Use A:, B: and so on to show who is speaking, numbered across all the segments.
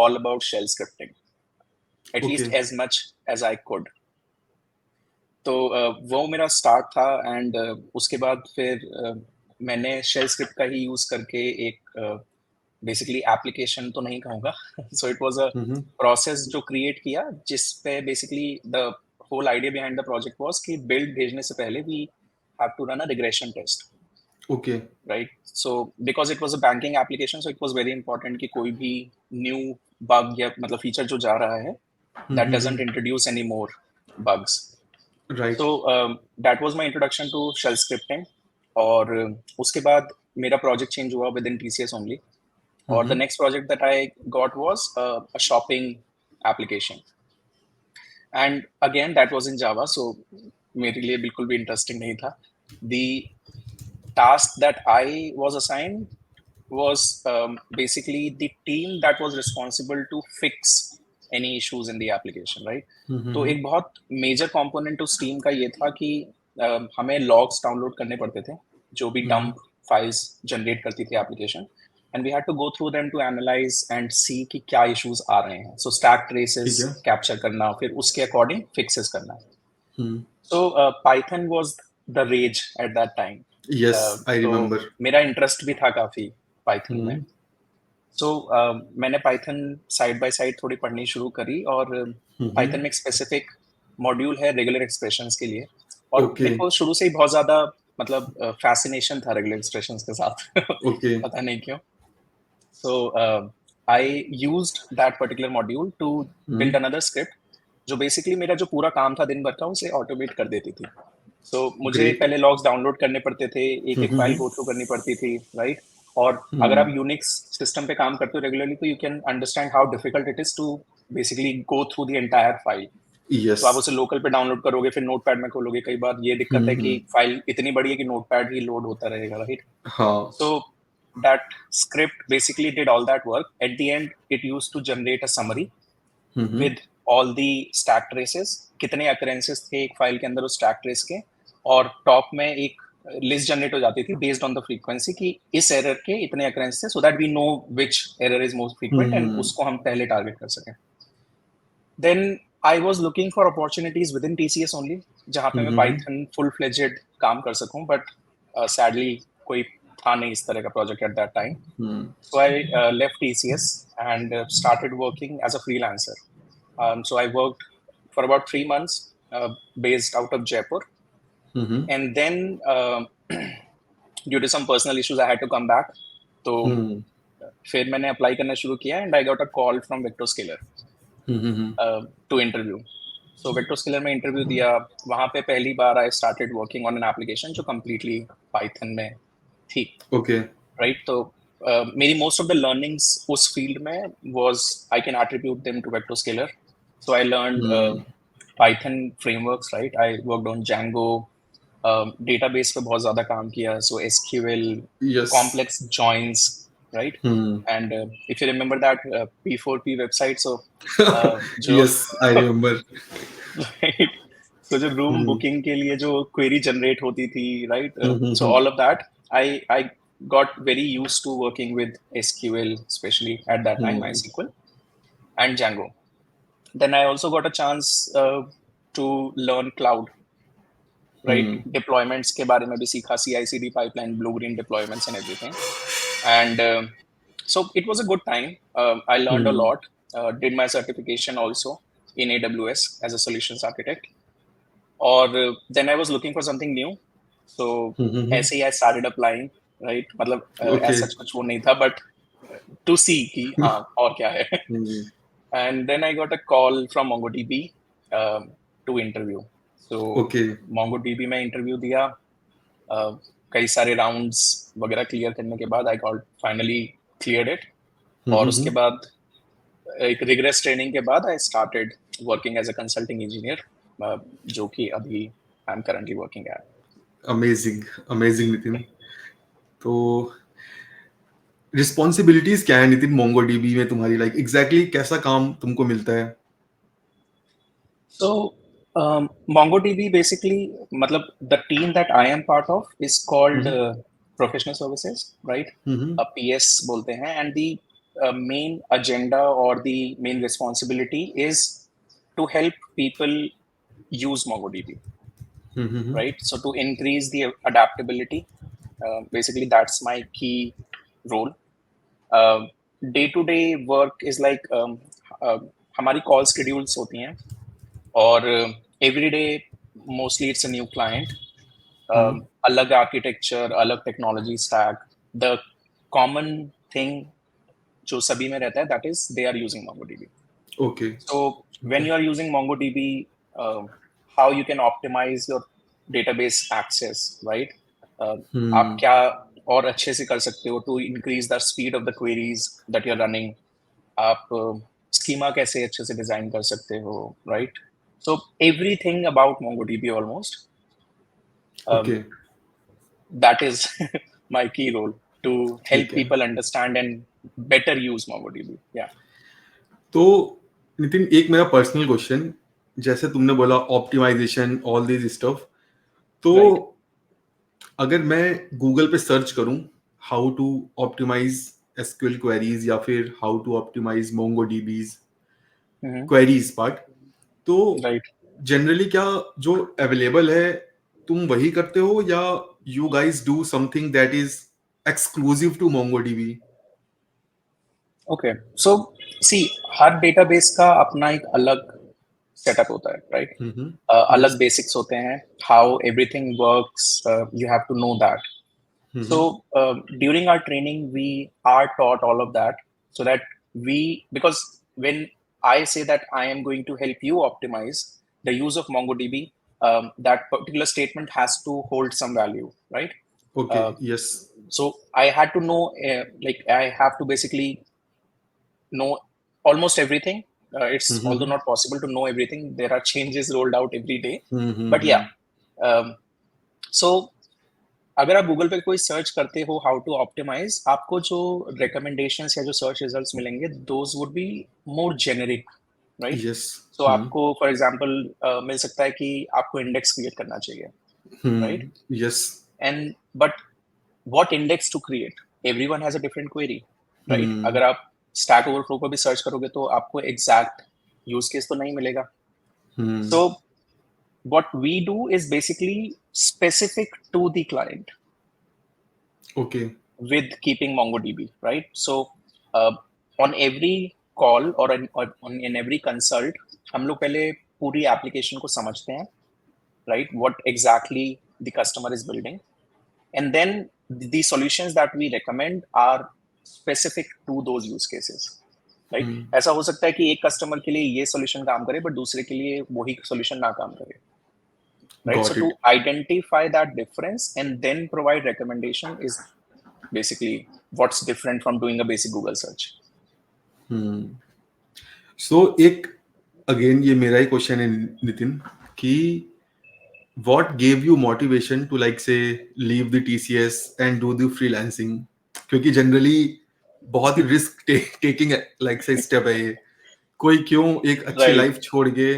A: all about shell scripting, at least
B: Okay.
A: as much as I could. तो वो मेरा start था and उसके बाद फिर मैंने शेल स्क्रिप्ट का ही यूज करके एक बेसिकली एप्लीकेशन तो नहीं कहूँगा, so it was a
B: Mm-hmm.
A: Process जो क्रिएट किया जिस पे basically the whole idea behind the project was कि बिल्ड भेजने से पहले we have to run a regression test,
B: Okay.
A: Right? So because it was a banking application, so it was very important कि कोई भी न्यू बग या मतलब feature जो जा रहा है that
B: Mm-hmm.
A: doesn't introduce any more bugs.
B: Right.
A: So that was my introduction to shell scripting. और उसके बाद मेरा project change हुआ within TCS only. और the
B: Mm-hmm.
A: next project that I got was a shopping application. And again that was in Java, so मेरे लिए बिल्कुल भी interesting नहीं था. The task that I was assigned was basically the team that was responsible to fix any issues in the application, right? तो
B: Mm-hmm.
A: एक बहुत major component उस टीम का ये था कि हमें लॉग्स डाउनलोड करने पड़ते थे जो भी
B: Mm-hmm.
A: डंप फाइल्स जनरेट करती थी application, and we had to go through them to analyse and see कि क्या इश्यूज आ रहे हैं. सो स्टैक
B: ठीक
A: ट्रेसेस
B: है.
A: कैप्चर करना, फिर उसके अकॉर्डिंग फिक्सेस करना.
B: Hmm.
A: So Python was the rage at that time.
B: Yes, I
A: तो
B: remember.
A: मेरा इंटरेस्ट भी था काफ़ी पाइथन में.
B: Hmm.
A: सो मैंने पाइथन साइड बाय साइड थोड़ी पढ़नी शुरू करी, और पाइथन में
B: Mm-hmm.
A: एक स्पेसिफिक मॉड्यूल है रेगुलर एक्सप्रेशंस के लिए, और मेरे
B: Okay.
A: को शुरू से ही बहुत ज़्यादा मतलब फैसिनेशन था रेगुलर एक्सप्रेशंस के साथ.
B: Okay.
A: पता नहीं क्यों. So I used that particular module to build
B: Hmm.
A: Another script जो बेसिकली मेरा जो पूरा काम था दिन भर का उसे ऑटोमेट कर देती थी. सो मुझे
B: Great.
A: पहले लॉग्स डाउनलोड करने पड़ते थे, एक एक फाइल
B: Mm-hmm.
A: गो थ्रू करनी पड़ती थी, राइट? और अगर आप
B: Hmm.
A: यूनिक्स सिस्टम पे काम करते हो रेगुलरली तो you can understand how difficult it is to basically go through the entire file. तो आप
B: Yes.
A: उसे लोकल पे डाउनलोड करोगे, फिर नोटपैड में खोलोगे, कई बार ये दिक्कत है कि
B: Mm-hmm.
A: फाइल इतनी बड़ी है कि नोटपैड ही लोड होता रहेगा, राइट?
B: हाँ.
A: So that script basically did all that work. At the end, it used to generate a summary
B: Mm-hmm.
A: with all the stack traces. कितने occurrences थे एक फाइल के अंदर उस stack trace के, और टॉप में एक लिस्ट जनरेट हो जाती थी बेस्ड ऑन द फ्रीक्वेंसी कि इस एरर के इतने occurrences थे, so that we know which error is most frequent and
B: Mm-hmm.
A: उसको हम पहले टारगेट कर सकें. Then I was looking for opportunities within TCS only जहाँ पे मैं
B: Mm-hmm.
A: पाइथन फुल फ्लेजेड काम कर सकूं, बट सैडली कोई था नहीं इस तरह का project at that time.
B: Hmm.
A: So I left TCS and started working as a freelancer. So I worked for about 3 months, based out of Jaipur,
B: Mm-hmm.
A: and then due to some personal issues, I had to come back. तो
B: Hmm.
A: फिर मैंने apply करना शुरू किया and I got a call from Vectoscaler
B: Mm-hmm.
A: To interview. सो Vectoscaler में interview दिया. वहाँ पे पहली बार I started working on an application जो कम्प्लीटली पाइथन में थी,
B: Okay.
A: राइट? तो मेरी मोस्ट ऑफ द लर्निंग्स उस फील्ड में was I can attribute them to Vectoscaler. So I learned
B: Hmm.
A: Python frameworks, right? I worked on Django, database पे बहुत ज़्यादा काम किया, सो SQL,
B: Yes.
A: complex joins, right?
B: Hmm.
A: And if you remember that P4P website, so जो
B: Yes, I remember.
A: right? So जो room
B: Hmm.
A: Booking के लिए जो क्वेरी जनरेट होती थी, right? So
B: Mm-hmm.
A: All of that I got very used to working with SQL, especially at that time,
B: Hmm.
A: MySQL and Django. Then I also got a chance to learn cloud, right?
B: Hmm.
A: Deployments के बारे में भी सीखा, CI/CD pipeline, blue green deployments and everything. And so it was a good time. I learned a
B: Hmm.
A: lot. Did my certification also in AWS as a solutions architect. और then I was looking for something new. So
B: Mm-hmm.
A: ऐसे ही I started applying, right? मतलब as
B: Okay.
A: such कुछ वो नहीं था, but to see कि हाँ और क्या है.
B: Hmm.
A: And then I got a call from MongoDB to interview. So
B: Okay.
A: MongoDB में interview दिया. कई सारे राउंड्स वगैरह क्लियर करने के बाद I got finally cleared it. और उसके
B: Mm-hmm.
A: बाद एक रिग्रेस ट्रेनिंग के बाद I started working as a consulting engineer, जो कि अभी I am currently working at.
B: Amazing, amazing Nitin. तो रिस्पॉन्सिबिलिटीज क्या है नितिन मोंगोडीबी में तुम्हारी, लाइक एग्जैक्टली कैसा काम तुमको मिलता है?
A: So MongoDB basically, मतलब the team that I am part of is called
B: hmm.
A: professional services, right?
B: Hmm.
A: PS बोलते हैं. And the main agenda or the main responsibility is to help people use MongoDB,
B: Mm-hmm.
A: right? So to increase the adaptability, basically that's my key role. Day to day work is like हमारी call schedules होती हैं और every day mostly it's a new client, अलग architecture, अलग technology stack. The common thing जो सभी में रहता है that is they are using MongoDB.
B: Okay.
A: So when
B: Okay.
A: you are using MongoDB, how you can optimize your database access, right? आप क्या और अच्छे से कर सकते हो to increase the speed of the queries that you're running. आप schema कैसे अच्छे से design कर सकते हो, right? So everything about MongoDB almost.
B: Okay.
A: That is my key role to help
B: ठीक है.
A: people understand and better use MongoDB. Yeah.
B: तो नितिन, एक मेरा पर्सनल क्वेश्चन, जैसे तुमने बोला ऑप्टिमाइजेशन ऑल दिस स्टफ, तो
A: Right.
B: अगर मैं गूगल पे सर्च करूं how to optimise SQL queries या फिर how to optimise MongoDBs
A: Mhm.
B: Queries part, तो
A: Right.
B: जनरली क्या जो अवेलेबल है तुम वही करते हो या you guys do something that is exclusive to MongoDB?
A: Okay, so see हर डेटाबेस का अपना एक अलग सेटअप होता है, राइट? अलग
B: यस.
A: बेसिक्स होते हैं, how everything works, you have to know that. So during our training, we are taught all of that so that because when I say that I am going to help you optimize the use of MongoDB, that particular statement has to hold some value, right?
B: Okay.
A: Uh,
B: yes.
A: so I had to know, like I have to basically know almost everything. It's although not possible to know everything. There are changes rolled out every day. But yeah, so अगर आप Google पे कोई search करते हो how to optimise, आपको जो recommendations या जो सर्च रिजल्ट्स मिलेंगे those would be more generic, right?
B: Yes.
A: So आपको फॉर एग्जांपल मिल सकता है कि आपको इंडेक्स क्रिएट करना चाहिए, right?
B: Yes.
A: And but what index to create, everyone has a different query, right? अगर आप स्टैक ओवरफ्लो पर भी सर्च करोगे तो आपको एग्जैक्ट यूज केस तो नहीं मिलेगा. सो what we do is basically specific to the client.
B: Okay.
A: With keeping MongoDB, right? So on every call or in every consult, हम लोग पहले पूरी application को समझते हैं, right? What exactly the customer is building, and then the solutions that we recommend are specific to those use cases, right? ऐसा हो सकता है कि एक कस्टमर के लिए ये solution काम करे, but दूसरे के लिए वही solution ना काम करे. Right,
B: Got
A: so
B: it.
A: to identify that difference and then provide recommendation is basically what's different from doing a basic Google search.
B: So एक अगेन ये मेरा ही क्वेश्चन है नितिन कि what gave you motivation to like say leave the TCS and do the freelancing? क्योंकि generally बहुत ही risk taking like से step है ये. कोई क्यों एक अच्छी
A: Right.
B: लाइफ छोड़ के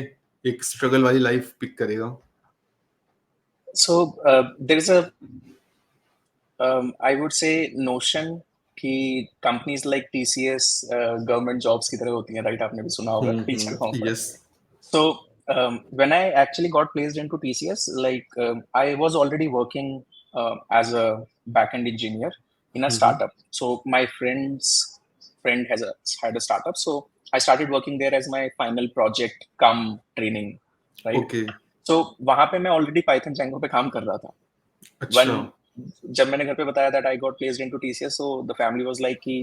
B: एक स्ट्रगल वाली लाइफ पिक करेगा?
A: So there is a I would say notion कि companies like TCS government jobs की तरह होती हैं, right? आपने भी सुना होगा कई जगहों पर.
B: Yes.
A: So when I actually got placed into TCS, like I was already working as a backend engineer in a startup. So my friend's friend had a startup, so I started working there as my final project cum training, right?
B: Okay.
A: So वहाँ पे मैं already Python Django पे काम कर रहा था.
B: अच्छा.
A: जब मैंने घर पे बताया that I got placed into TCS, so the family was like कि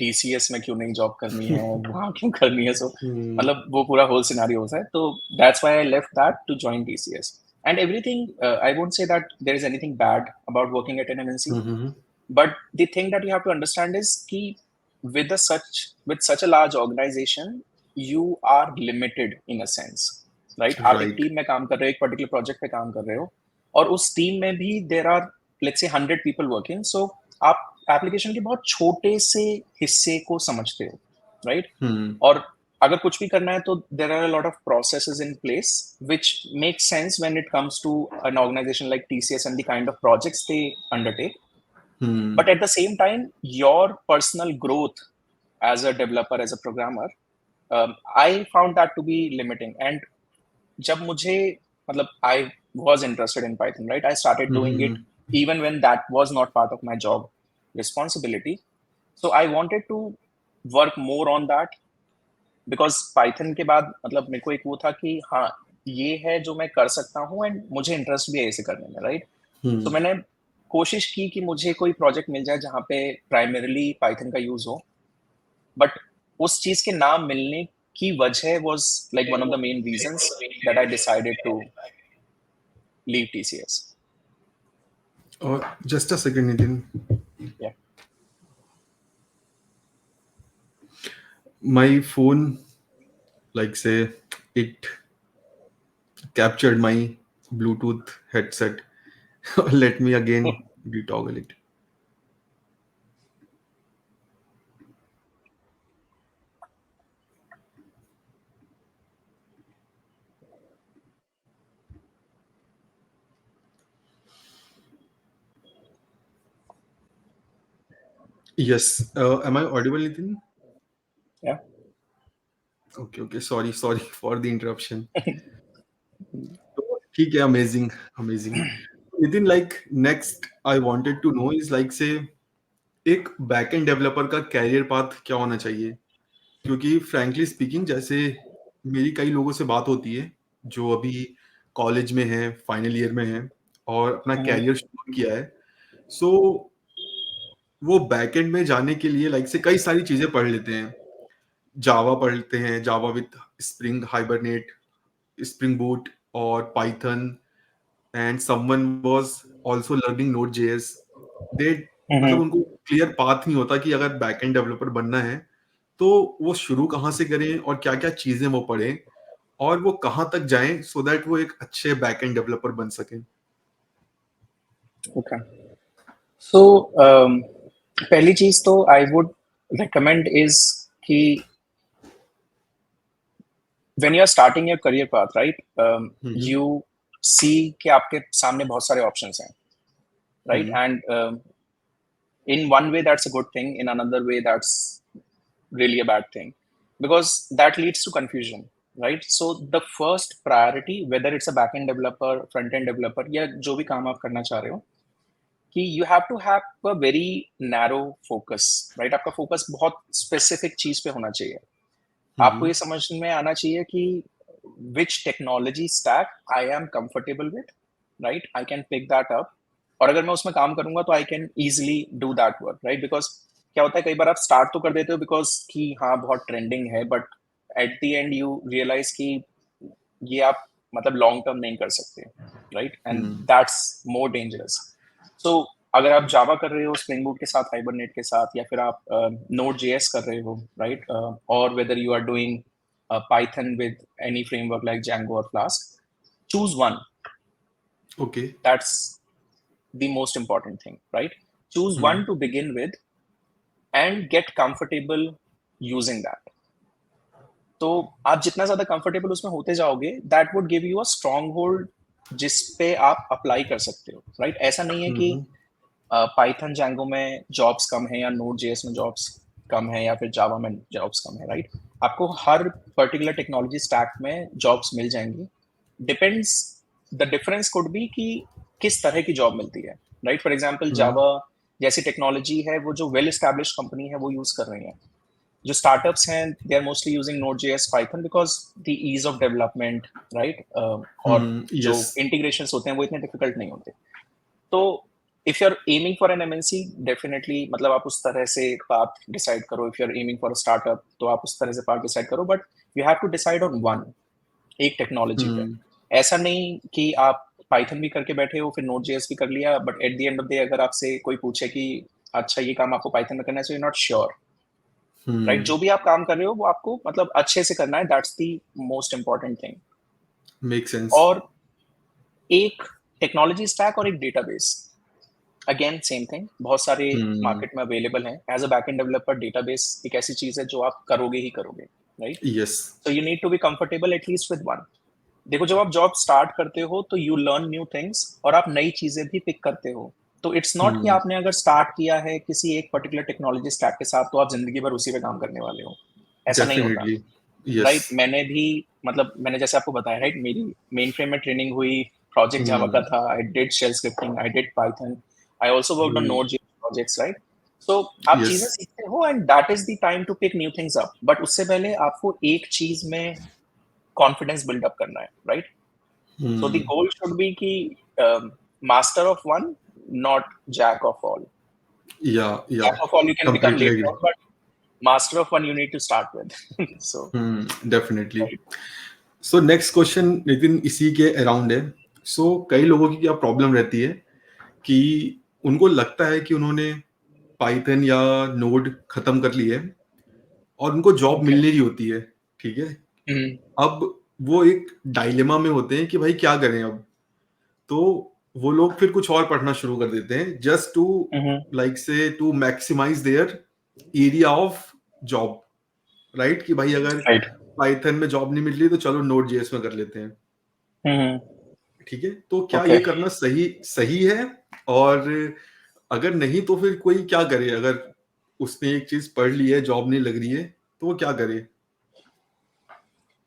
A: TCS में क्यों नहीं जॉब करनी है, वहाँ क्यों करनी है? So मतलब वो पूरा whole scenario है. तो that's why I left that to join TCS. And everything, I won't say that there is anything bad about working at an MNC, but the thing that you have to understand is कि with such a large organization, you are limited in a sense, right? आप एक team में काम कर रहे हो, एक particular project पे काम कर रहे हो, और उस टीम में भी there are let's say 100 people working. सो आप एप्लीकेशन के बहुत छोटे से हिस्से को समझते हो, राइट? और अगर कुछ भी करना है तो there are a lot of processes in place which make sense when it comes to an organisation like TCS and the kind of projects they undertake. But at the same time, your personal growth as a developer, as a programmer, I found that to be limiting. And जब मुझे मतलब I was interested in Python, right? I started doing it even when that was not part of my job responsibility. So I wanted to work more on that because Python के बाद मतलब मेरे को एक वो था कि हाँ ये है जो मैं कर सकता हूँ एंड मुझे इंटरेस्ट भी है इसे करने में, राइट? तो मैंने कोशिश की कि मुझे कोई प्रोजेक्ट मिल जाए जहाँ पे प्राइमरीली पाइथन का यूज हो, बट उस चीज के नाम मिलने की वजह was like one of the main reasons that I decided to leave TCS.
B: और just a second, Nitin.
A: Yeah.
B: My phone, like say, it captured my Bluetooth headset. Let me again retoggle it. Yes. Am I audible, Nitin?
A: Yeah.
B: Okay. Sorry for the interruption. ठीक है, amazing. Nitin, like next I wanted to know is like say एक backend developer का career path क्या होना चाहिए? क्योंकि frankly speaking जैसे मेरी कई लोगों से बात होती है जो अभी कॉलेज में है, फाइनल ईयर में है और अपना कैरियर शुरू किया है, सो वो बैकएंड में जाने के लिए लाइक से कई सारी चीजें पढ़ लेते हैं. जावा पढ़ते हैं, Java with Spring Hibernate, Spring Boot और Python, and someone was also learning Node JS. They मतलब उनको क्लियर पाथ नहीं होता कि अगर बैकएंड डेवलपर बनना है तो वो शुरू कहाँ से करें और क्या क्या चीजें वो पढ़ें और वो कहाँ तक जाएं सो दैट वो एक अच्छे बैकएंड डेवलपर बन सकें.
A: Okay. So पहली चीज तो आई वुड रिकमेंड इज कि when you are starting your career path, right, you see कि आपके सामने बहुत सारे options हैं, right? And in one way that's a good thing, in another way that's really a bad thing because that leads to confusion, right? So the first priority, whether it's a backend developer, front end developer या जो भी काम आप करना चाह रहे हो, कि you have to have a very narrow focus, right? आपका focus बहुत specific चीज पे होना चाहिए. आपको ये समझ में आना चाहिए कि which technology stack I am comfortable with, right? I can pick that up. और अगर मैं उसमें काम करूंगा तो I can easily do that work, right? Because क्या होता है कई बार आप स्टार्ट तो कर देते हो बिकॉज कि हाँ बहुत ट्रेंडिंग है, but at the end you realise कि ये आप मतलब लॉन्ग टर्म नहीं कर सकते, right? And that's more dangerous. So अगर आप जावा कर रहे हो स्प्रिंग बूट के साथ, हाइबरनेट के साथ, या फिर आप नोड जेएस कर रहे हो, राइट, और whether you are doing Python with any framework like Django और Flask, choose one.
B: Okay.
A: That's the most important thing, right? Choose one to begin with and get comfortable using that. तो आप जितना ज्यादा comfortable उसमें होते जाओगे, that would give you a strong hold जिस पे आप अप्लाई कर सकते हो, राइट? ऐसा नहीं है कि पाइथन जैंगो में जॉब्स कम है या नोड जेएस में जॉब्स कम है या फिर जावा में जॉब्स कम है, राइट? आपको हर पर्टिकुलर टेक्नोलॉजी स्टैक में जॉब्स मिल जाएंगी. Depends, the difference could be कि किस तरह की जॉब मिलती है, राइट? फॉर एग्जाम्पल जावा जैसी टेक्नोलॉजी है वो जो वेल एस्टैब्लिश कंपनी है वो यूज कर रही है. जो स्टार्टअप्स हैं they are mostly using Node.js, Python because the ease of development, right? और जो इंटीग्रेशंस होते हैं वो इतने डिफिकल्ट नहीं होते. तो if you are aiming for an MNC, definitely मतलब आप उस तरह से पाथ डिसाइड करो. If you are aiming for a startup तो आप उस तरह से पाथ डिसाइड करो, but you have to decide on one, एक टेक्नोलॉजी पे. ऐसा नहीं कि आप पाइथन भी करके बैठे हो फिर Node.js भी कर लिया, but at the end of the day अगर आपसे कोई पूछे कि अच्छा ये काम आपको पाइथन में करना है, so you not sure, right? जो भी आप काम कर रहे हो वो आपको मतलब अच्छे से करना है. That's the most important thing.
B: Make sense.
A: और एक टेक्नोलॉजी स्टैक और एक डेटाबेस, अगेन सेम थिंग, बहुत सारे मार्केट में अवेलेबल हैं. As a backend developer database एक ऐसी चीज है जो आप करोगे ही करोगे, right?
B: Yes.
A: So you need to be comfortable at least with one. देखो जब आप जॉब स्टार्ट करते हो तो यू लर्न न्यू थिंग्स और आप नई चीजें भी पिक करते हो, तो इट्स नॉट कि आपने अगर स्टार्ट किया है किसी एक पर्टिकुलर टेक्नोलॉजी स्टैक के साथ तो आप जिंदगी भर उसी पे काम करने वाले हो, ऐसा नहीं होता।
B: Definitely yes.
A: राइट, मैंने भी मतलब मैंने जैसे आपको बताया राइट, मेरी मेन फ्रेम में ट्रेनिंग हुई, प्रोजेक्ट जावा का था, I did shell scripting, I did Python, I also worked on Node projects, right. So आप
B: यस।
A: चीजें सीखते हो and that is the time to pick new things up, but उससे पहले आपको एक चीज में कॉन्फिडेंस बिल्ड अप करना है, right. So the goal should be कि master of one, not jack of all.
B: या
A: Jack of all you can become
B: completely
A: later
B: agree.
A: on, but master of one you need to start with. So
B: definitely.
A: right.
B: So next question Nitin इसी के around है। सो कई लोगों की क्या problem रहती है कि उनको लगता है कि उन्होंने पाइथन या नोड खत्म कर ली है और उनको जॉब
A: Okay.
B: मिलने ही होती है, ठीक है।
A: Mhm.
B: अब वो एक डायलेमा में होते हैं कि भाई क्या करें अब। तो वो लोग फिर कुछ और पढ़ना शुरू कर देते हैं just to
A: Mhm.
B: Like say to maximise their area of job, right. कि भाई अगर
A: Right.
B: पाइथन में जॉब नहीं मिल रही तो चलो नोड जेएस में कर लेते हैं,
A: Mhm.
B: ठीक है। तो क्या ये
A: Okay.
B: करना सही सही है? और अगर नहीं तो फिर कोई क्या करे? अगर उसने एक चीज पढ़ ली है, जॉब नहीं लग रही है, तो वो क्या करे?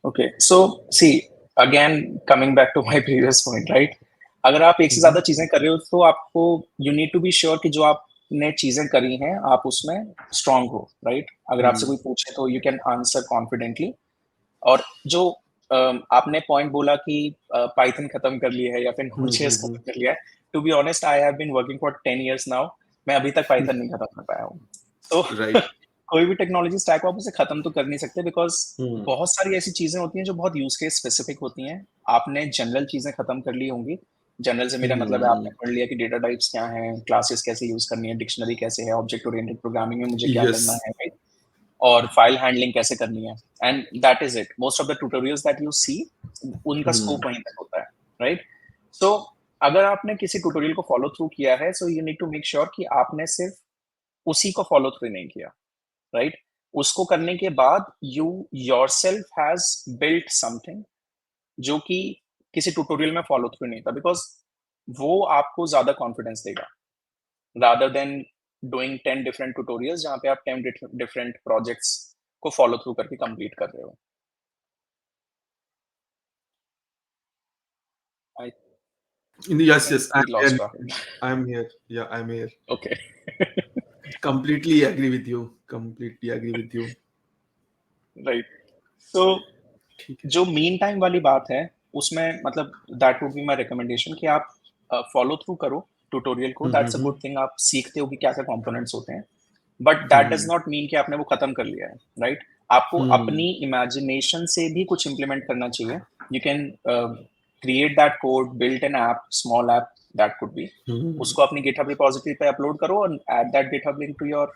A: Okay. So see, again coming back to my previous point, right? अगर आप एक से ज्यादा चीजें कर रहे हो तो आपको you need to be sure कि जो आपने चीजें करी हैं आप उसमें स्ट्रांग हो, राइट। अगर आपसे कोई पूछे तो यू कैन आंसर कॉन्फिडेंटली। और जो आपने पॉइंट बोला कि पाइथन खत्म कर लिया है या फिर नोड.जेएस खत्म कर लिया है, to be honest I have been working for 10 years now, मैं अभी तक पाइथन नहीं खत्म कर पाया हूँ। तो
B: राइट।
A: कोई भी टेक्नोलॉजी स्टैक आप उसे खत्म तो कर नहीं सकते, बिकॉज बहुत सारी ऐसी चीजें होती हैं जो बहुत यूज केस स्पेसिफिक होती हैं। आपने जनरल चीजें खत्म कर ली होंगी। जनरल से मेरा मतलब है आपने पढ़ लिया कि डेटा टाइप्स क्या हैं, क्लासेस कैसे यूज करनी है, डिक्शनरी कैसे है, ऑब्जेक्ट ओरिएंटेड प्रोग्रामिंग में मुझे क्या
B: यस।
A: करना है, right? और फाइल हैंडलिंग कैसे करनी है, and that is it. Most of the tutorials that you see, उनका स्कोप वहीं तक होता है, राइट। सो अगर आपने किसी ट्यूटोरियल को फॉलो थ्रू किया है, so you need to make sure कि आपने सिर्फ उसी को फॉलो थ्रू नहीं किया, राइट। उसको करने के बाद you yourself has built something जो कि किसी ट्यूटोरियल में फॉलो थ्रू नहीं था, बिकॉज वो आपको ज्यादा कॉन्फिडेंस देगा rather than doing 10 different tutorials जहाँ पे आप 10 different projects को follow through करके complete कर रहे हो। I
B: yes
A: think
B: yes
A: we
B: I
A: lost
B: am
A: Rahul.
B: I am here, yeah I am here.
A: Okay.
B: Completely agree with you, completely agree with you.
A: Right. So
B: ठीक है।
A: जो mean time वाली बात है उसमें मतलब that would be my recommendation कि आप फॉलो थ्रू करो ट्यूटोरियल को। दैट्स अ गुड थिंग, आप सीखते हो कि क्या क्या कंपोनेंट्स होते हैं, but that does not mean कि आपने वो खत्म कर लिया है, राइट। आपको अपनी इमेजिनेशन से भी कुछ इंप्लीमेंट करना चाहिए। You can create that code, build an app, small app, that could be. उसको अपनी गिटहब रिपोजिटरी पे अपलोड करो और add that GitHub link to your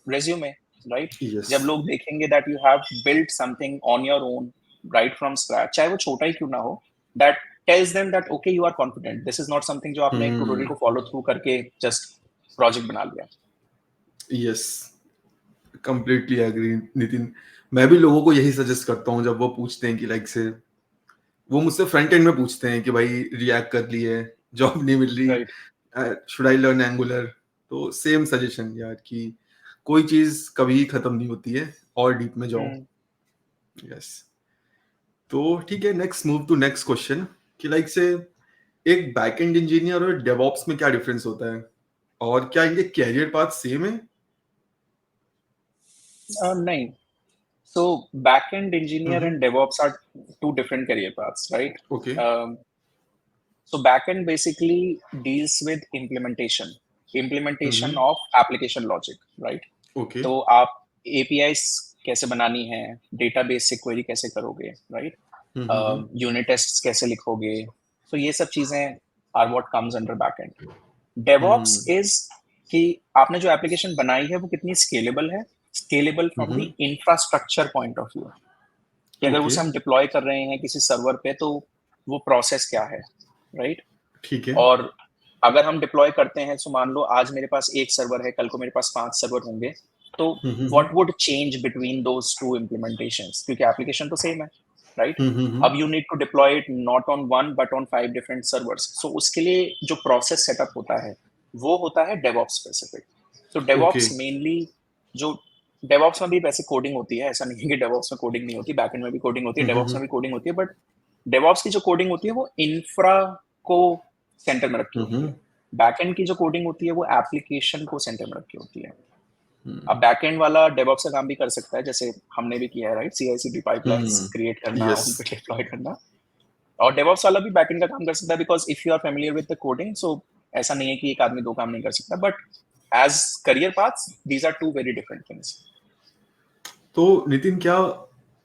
A: resume, right?
B: Yes.
A: जब लोग देखेंगे that you have built something on your own right from scratch, चाहे वो छोटा ही क्यों ना हो, that tells them that okay you are confident, this is not something जो आपने एक ट्यूटोरियल को फॉलो थ्रू करके जस्ट प्रोजेक्ट बना लिया।
B: Yes, completely agree Nitin. मैं भी लोगों को यही सजेस्ट करता हूँ जब वो पूछते हैं कि लाइक से वो मुझसे फ्रंट एंड में पूछते हैं कि भाई रिएक्ट कर ली है, जॉब नहीं मिल रही,
A: right.
B: Should I learn angular. तो सेम सजेशन यार कि कोई चीज कभी खत्म नहीं होती है, और डीप में जाओ। यस। तो ठीक है, next move to next question कि लाइक से एक बैकएंड इंजीनियर और डेवऑप्स में क्या डिफरेंस होता है, और क्या इनके कैरियर पाथ सेम है?
A: नहीं, so backend engineer and DevOps are two different career paths, right?
B: Okay.
A: So backend basically deals with implementation of application logic, right?
B: Okay.
A: तो आप APIs कैसे बनानी है, डेटाबेस से क्वेरी कैसे करोगे, राइट, यूनिट टेस्ट्स कैसे लिखोगे, तो ये सब चीजें are what comes under backend. DevOps is कि आपने जो एप्लीकेशन बनाई है वो कितनी स्केलेबल है, scalable from the infrastructure point of view, कि अगर
B: ओके।
A: उसे हम डिप्लॉय कर रहे हैं किसी सर्वर पे तो वो प्रोसेस क्या है, राइट।
B: ठीक है।
A: और अगर हम डिप्लॉय करते हैं तो मान लो आज मेरे पास एक सर्वर है, कल को मेरे पास 5 सर्वर होंगे, तो what would change between those two implementations, क्योंकि एप्लीकेशन तो सेम है, राइट। अब you need to deploy it not on one but on 5 different servers, so उसके लिए जो प्रोसेस सेटअप होता है वो होता है डेवऑप्स स्पेसिफिक. तो
B: ओके
A: डेवऑप्स मेनली जो डेवऑप्स में भी वैसे कोडिंग होती है, ऐसा नहीं है कि डेवऑप्स में कोडिंग नहीं होती, बैकएंड में भी कोडिंग होती है, डेवऑप्स में भी कोडिंग होती है, बट डेवऑप्स की जो कोडिंग होती है वो इंफ्रा को सेंटर में रख के होती है. बैकएंड की जो कोडिंग होती है वो एप्लीकेशन को सेंटर में रख के होती है. अब बैकएंड वाला डेवऑप्स का काम भी कर सकता है, जैसे हमने भी किया है, राइट, CI/CD पाइपलाइंस क्रिएट करना,
B: यस
A: उन पे डिप्लॉय करना. और डेवऑप्स वाला भी बैकएंड का काम कर सकता है, because if you are familiar with the coding, so ऐसा नहीं है कि एक आदमी दो काम नहीं कर सकता, but as career paths these are two very different things.
B: तो नितिन, क्या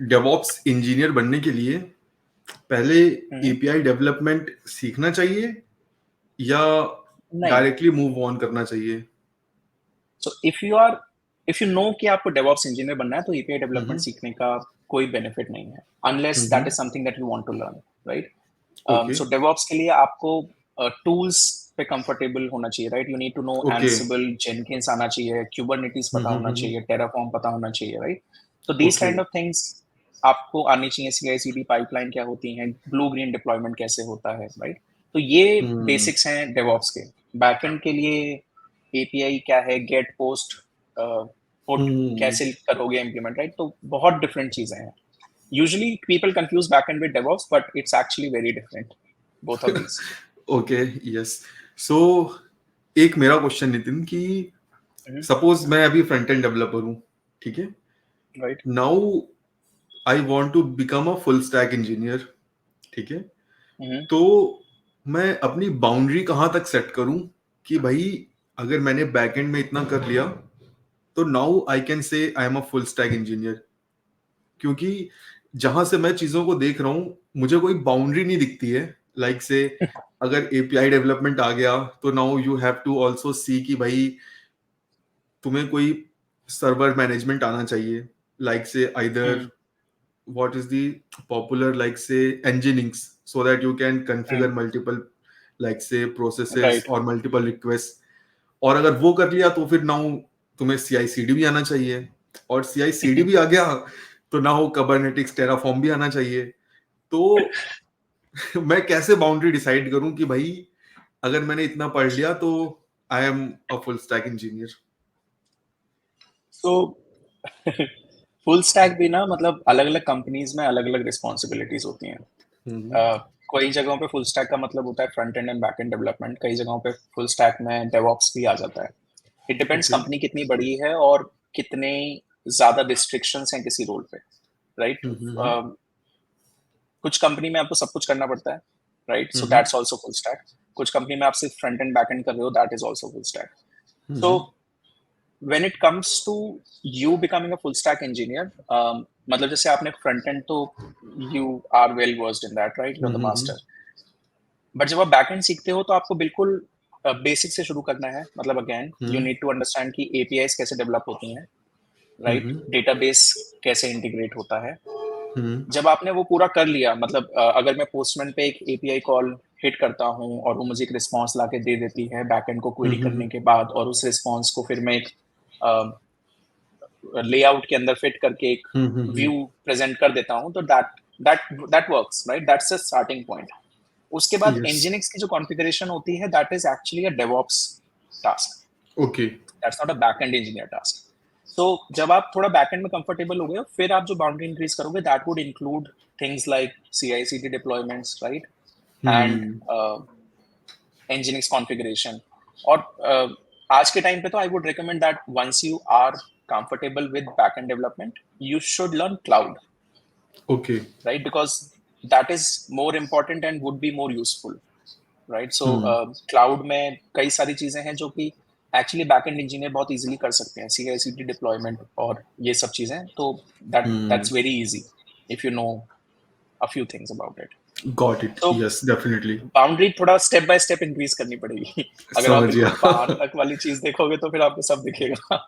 B: डेवऑप्स इंजीनियर बनने के लिए पहले एपीआई डेवलपमेंट सीखना चाहिए या
A: नहीं.
B: डायरेक्टली मूव ऑन करना चाहिए?
A: सो इफ यू नो कि आपको डेवऑप्स इंजीनियर बनना है, तो एपीआई डेवलपमेंट सीखने का कोई बेनिफिट नहीं है, unless that is something that you want to learn, right.
B: Okay
A: so DevOps के लिए आपको टूल्स पे कंफर्टेबल होना चाहिए, right. You need to know
B: okay
A: Ansible, Jenkins आना चाहिए, कुबरनेटिस पता होना चाहिए, टेराफॉर्म पता होना चाहिए, राइट. तो these
B: okay
A: kind of things आपको आनी चाहिए. CI/CD पाइपलाइन क्या होती है, ब्लू ग्रीन डिप्लॉयमेंट कैसे होता है, राइट. तो ये बेसिक्स हैं डेवऑप्स के. बैकएंड के लिए एपीआई क्या है, गेट पोस्ट पुट कैसे करोगे इम्प्लीमेंट, राइट. तो बहुत डिफरेंट चीजें हैं. Usually people confuse backend with DevOps, but it's actually very different, both of these.
B: Okay yes. So एक मेरा क्वेश्चन नितिन कि सपोज मैं अभी फ्रंट एंड डेवलपर हूँ, ठीक है,
A: Right.
B: Now I want to become a full stack engineer, ठीक है, तो मैं अपनी बाउंड्री कहाँ तक सेट करूं कि भाई अगर मैंने बैकएंड में इतना कर लिया तो now I can say I am a full stack engineer? क्योंकि जहां से मैं चीजों को देख रहा हूं मुझे कोई बाउंड्री नहीं दिखती है. लाइक से अगर एपीआई डेवलपमेंट आ गया तो now you have to also see कि भाई तुम्हें कोई सर्वर मैनेजमेंट आना चाहिए, लाइक से either what is the popular like say nginx so that you can configure multiple like say processes
A: Right.
B: or multiple requests. और अगर वो कर लिया तो फिर नाउ तुम्हें CI/CD भी आना चाहिए, और CI/CD भी आ गया तो नाउ Kubernetes Terraform भी आना चाहिए. तो मैं कैसे बाउंड्री डिसाइड करूं कि भाई अगर मैंने इतना पढ़ लिया तो I am a full stack engineer?
A: So full stack भी ना, मतलब अलग अलग कंपनीज में अलग अलग रिस्पॉन्सिबिलिटीज होती हैं. कई जगहों पे फुल स्टैक का मतलब होता है front end and back and development. कई जगहों पे फुल स्टैक में डेवऑप्स भी आ जाता है. इट डिपेंड्स
B: ओके
A: कंपनी कितनी बड़ी है और कितने ज्यादा रिस्ट्रिक्शंस हैं किसी रोल पे, राइट. कुछ कंपनी में आपको सब कुछ करना पड़ता है, right. So that's also full stack. कुछ कंपनी में आप सिर्फ फ्रंट एंड बैक एंड कर रहे हो, that is also full stack. So when it comes to you becoming a full stack engineer, मतलब जैसे आपने फ्रंट एंड, तो you are well versed in that, right, you're the master. But जब आप back and सीखते हो तो आपको बिल्कुल बेसिक से शुरू करना है. मतलब again you need to understand कि एपीआईज कैसे डेवलप होती हैं, राइट. डेटाबेस कैसे इंटीग्रेट होता है. जब आपने वो पूरा कर लिया, मतलब अगर मैं पोस्टमैन पे एक एपीआई कॉल हिट करता हूँ और वो मुझे एक रिस्पॉन्स लाके दे देती है बैकएंड को क्वेरी करने के बाद, और उस रिस्पॉन्स को फिर मैं एक लेआउट के अंदर फिट करके एक व्यू प्रेजेंट कर देता हूँ, तो that works, right. That's a starting point. उसके बाद Nginx की जो कॉन्फ़िगरेशन होती है, that is actually a DevOps task.
B: Okay
A: that's not a backend engineer task. तो जब आप थोड़ा बैकएंड में कंफर्टेबल हो गए, फिर आप जो बाउंड्री इंक्रीज करोगे, that would include things like CI/CD deployments, right, and Nginx configuration. और आज के टाइम पे तो I would recommend that once you are comfortable with backend development, you should learn cloud,
B: okay
A: right, because that is more important and would be more useful, right. So cloud में कई सारी चीजें हैं जो कि actually backend engineer बहुत easily कर सकते हैं. CI/CD डिप्लॉयमेंट और ये सब चीजें, तो that's very easy if you know a few things about it.
B: Got it.
A: तो
B: यस डेफिनेटली.
A: बाउंड्री थोड़ा स्टेप बाय स्टेप इंक्रीज करनी पड़ेगी. अगर आप
B: समझ
A: बिल्कुल
B: गया.
A: बाहर तक वाली चीज देखोगे तो फिर आपको सब दिखेगा.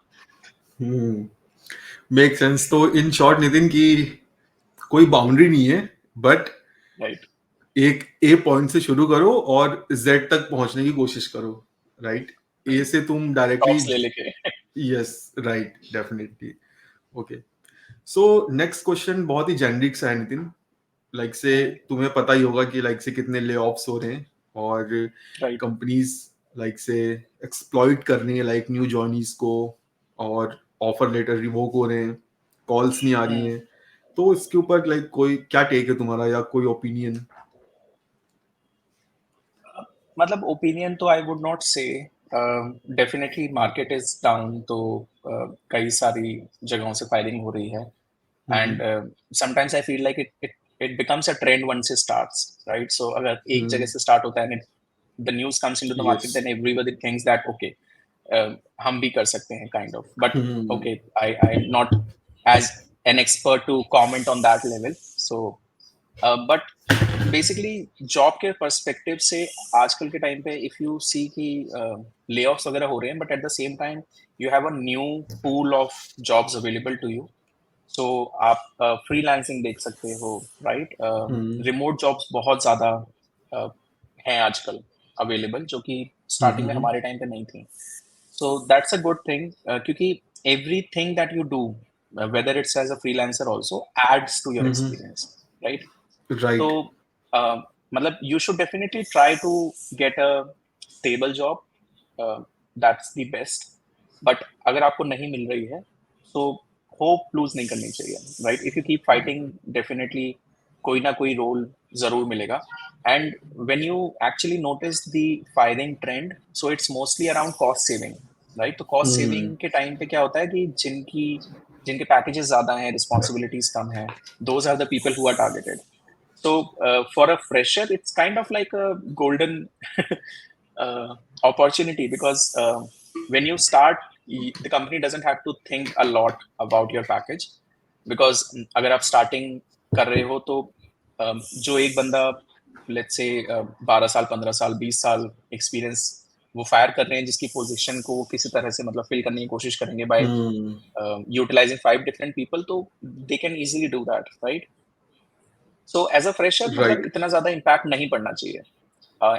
B: Make sense. तो इन शॉर्ट नितिन की कोई बाउंड्री नहीं है, बट
A: राइट.
B: एक ए पॉइंट से शुरू करो और जेड तक पहुंचने की कोशिश करो, राइट. ए से तुम डायरेक्टली.
A: टॉप्स ले लेके.
B: Yes right definitely. Okay. So next question बहुत ही जेनरिक सा है नितिन. लाइक से तुम्हें पता ही होगा कि लाइक से कितने ले ऑफ्स हो रहे हैं और
A: राइट.
B: कंपनीज लाइक से एक्सप्लॉइट करनी है लाइक न्यू जॉइनीज को, और ऑफर लेटर रिवोक हो रहे हैं, कॉल्स नहीं आ रही हैं, तो इसके ऊपर लाइक कोई क्या टेक है तुम्हारा या कोई ओपिनियन?
A: मतलब ओपिनियन तो I would not say, definitely market is down, तो कई सारी जगहों से फायरिंग हो रही है, and sometimes I feel like it it it becomes a trend once it starts, right? So अगर एक जगह से स्टार्ट होता है and the news comes into the
B: yes.
A: Market, then everybody thinks that okay, हम भी कर सकते हैं kind of, but okay, I am not as an expert to comment on that level. So but basically job के perspective से आजकल के time पे इफ यू सी कि ले ऑफ्स वगैरह हो रहे हैं, but at the same time you have a new pool of jobs available to you. So आप फ्रीलांसिंग देख सकते हो, राइट? रिमोट जॉब्स बहुत ज़्यादा हैं आजकल अवेलेबल, जो कि स्टार्टिंग में हमारे टाइम पे नहीं थी। So that's a good thing, क्योंकि everything that you do, whether it's as a freelancer also, adds to your experience, right? So
B: right.
A: मतलब you should definitely try to get a stable job, uh, that's the best, but अगर आपको नहीं मिल रही है so hope lose नहीं करनी चाहिए, right? If you keep fighting, definitely कोई ना कोई रोल जरूर मिलेगा। and when you actually notice the firing trend, so it's mostly around cost saving, right? तो cost saving के टाइम पे क्या होता है कि जिनके पैकेजेस ज्यादा हैं, रिस्पॉन्सिबिलिटीज कम है, those are the people who are targeted. So for a fresher, it's kind of like a golden uh, opportunity, because when you start, the company doesn't have to think a lot about your package, because अगर आप starting कर रहे हो तो जो एक बंदा let's say 12 साल 15 साल 20 साल एक्सपीरियंस वो फायर कर रहे हैं, जिसकी पोजीशन को वो किसी तरह से मतलब फिल करने की कोशिश करेंगे बाय यूटिलाइजिंग 5 डिफरेंट पीपल, तो they can easily do that, right? So as a fresher मतलब
B: राइट।
A: इतना ज्यादा इम्पैक्ट नहीं पड़ना चाहिए।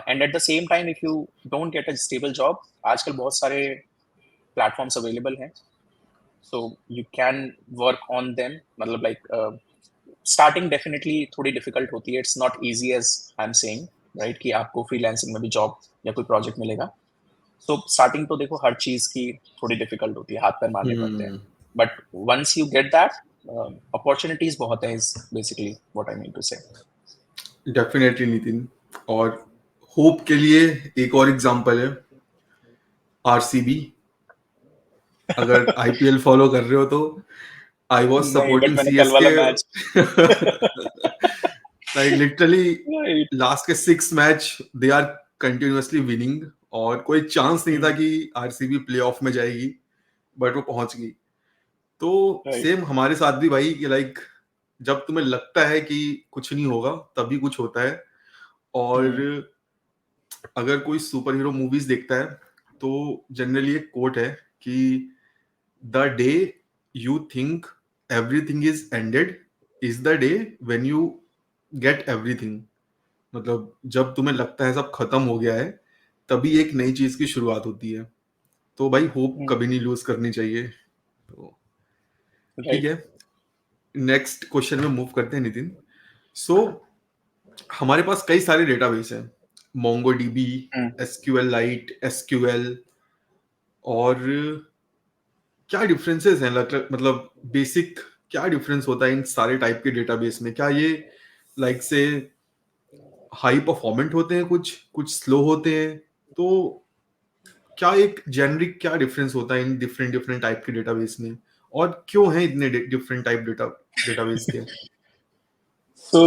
A: And at the same time if you don't get a stable job, आजकल बहुत सारे प्लेटफॉर्म्स अवेलेबल हैं, so you can work on them. मतलब लाइक स्टार्टिंग डेफिनेटली थोड़ी डिफिकल्ट होती है, it's not easy as I am saying, right, कि आपको फ्रीलांसिंग में भी जॉब या कोई प्रोजेक्ट मिलेगा। सो स्टार्टिंग तो देखो हर चीज की थोड़ी डिफिकल्ट होती है, हाथ पैर मारने पड़ते हैं, but once you get that, opportunities बहुत है, is basically what I mean to say.
B: Definitely Nitin. और होप के लिए एक और एग्जांपल है आरसीबी। अगर आईपीएल फॉलो कर रहे हो तो आई वाज
A: नहीं, बट
B: सपोर्टिंग
A: मैंने कल वाला
B: CSK.
A: Match
B: like literally
A: right.
B: Last के 6 match they are continuously winning, और कोई चांस नहीं था कि आरसीबी प्लेऑफ में जाएगी, बट वो पहुंच गई। तो
A: राइट।
B: सेम हमारे साथ भी भाई कि लाइक जब तुम्हें लगता है कि कुछ नहीं होगा तभी कुछ होता है। और अगर कोई सुपर हीरो मूवीज देखता है तो जनरली एक कोट है कि the day you think everything is ended is the day when you get everything. मतलब जब तुम्हें लगता है सब खत्म हो गया है तभी एक नई चीज की शुरुआत होती है। तो भाई होप कभी नहीं लूज करनी चाहिए। तो ठीक
A: राइट।
B: है, नेक्स्ट क्वेश्चन में मूव करते हैं नितिन। सो हमारे पास कई सारे डेटाबेस हैं, मोंगोडीबी, एसक्यूएल लाइट, एसक्यूएल, और क्या डिफरेंसेस हैं? मतलब बेसिक क्या डिफरेंस होता है इन सारे टाइप के डेटाबेस में? क्या ये लाइक से हाई परफॉर्मेंट होते हैं, कुछ कुछ स्लो होते हैं? तो क्या एक जेनरिक क्या डिफरेंस होता है इन डिफरेंट डिफरेंट टाइप के डेटाबेस में, और क्यों हैं इतने डिफरेंट टाइप डेटाबेस के?
A: So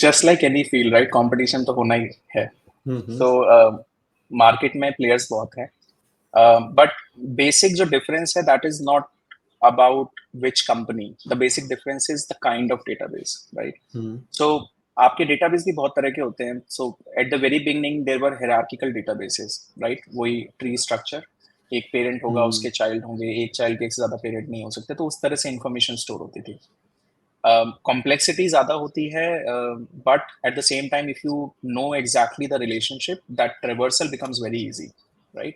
A: just like any field, right, competition तो होना ही है।
B: हम्म।
A: सो मार्केट में प्लेयर्स बहुत हैं, बट बेसिक जो डिफरेंस है that is not about which company. The basic difference is the kind of database, right? So आपके डेटाबेस भी बहुत तरह के होते हैं। So at the very beginning there were hierarchical databases, right? वही ट्री स्ट्रक्चर, एक पेरेंट होगा, उसके चाइल्ड होंगे, एक चाइल्ड के एक से ज्यादा पेरेंट नहीं हो सकते, तो उस तरह से इंफॉर्मेशन स्टोर होती थी। कॉम्प्लेक्सिटी ज्यादा होती है, but at the same time if you know exactly the relationship, that traversal becomes very easy, right?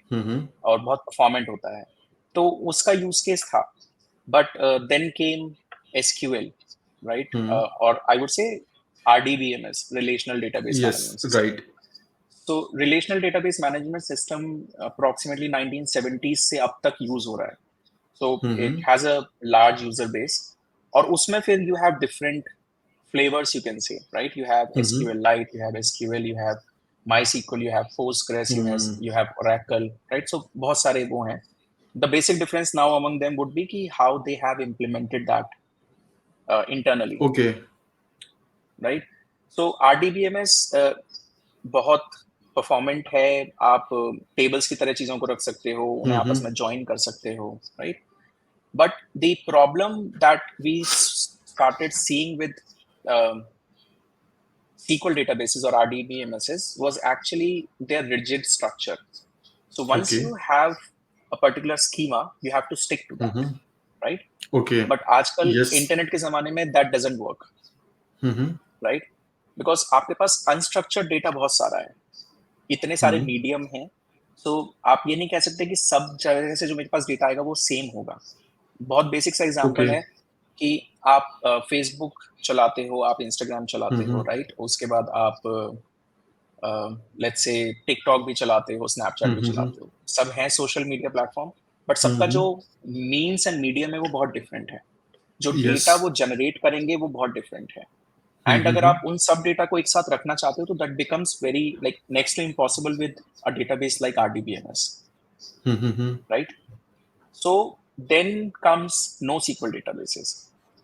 A: और बहुत परफॉर्मेंट होता है, तो उसका यूज केस था। But then came SQL, right? और I would say RDBMS, relational database
B: yes,
A: management system.
B: Right.
A: तो relational database management system approximately 1970s से अब तक यूज हो रहा है. So it
B: hmm
A: has a large user base. और उसमें फिर you have different flavors, you can say, right? You have
B: hmm
A: SQLite, you have SQL, you have MySQL, you have Postgres,
B: hmm
A: you have Oracle, right? So बहुत सारे वो हैं. The basic difference now among them would be कि how they have implemented that internally,
B: okay
A: right? So RDBMS बहुत performant है. आप tables की तरह चीजों को रख सकते हो, उन्हें आपस में ज्वाइन कर सकते हो, right? But the problem that we started seeing with SQL databases or RDBMSs was actually their rigid structure. So once
B: okay
A: you have a particular schema, you have to stick to that, right?
B: Okay
A: But आजकल
B: yes
A: internet के जमाने में that doesn't work, right? Because आपके पास unstructured data बहुत सारा है, इतने सारे मीडियम हैं. So आप ये नहीं कह सकते कि सब जगह से जो मेरे पास डेटा आएगा वो सेम होगा. बहुत बेसिक सा एग्जांपल
B: ओके
A: है कि आप फेसबुक चलाते हो, आप इंस्टाग्राम चलाते हो, राइट? उसके बाद आप लेट्स से टिकटॉक भी चलाते हो, स्नैपचैट भी चलाते हो. सब हैं सोशल मीडिया प्लेटफॉर्म, बट सबका जो मीन्स एंड मीडियम है वो बहुत डिफरेंट है. जो
B: यस
A: डेटा वो जनरेट करेंगे वो बहुत डिफरेंट है. एंड अगर आप उन सब डेटा को एक साथ रखना चाहते हो तो that becomes very like next to impossible with a database like RDBMS, right? So then comes NoSQL databases.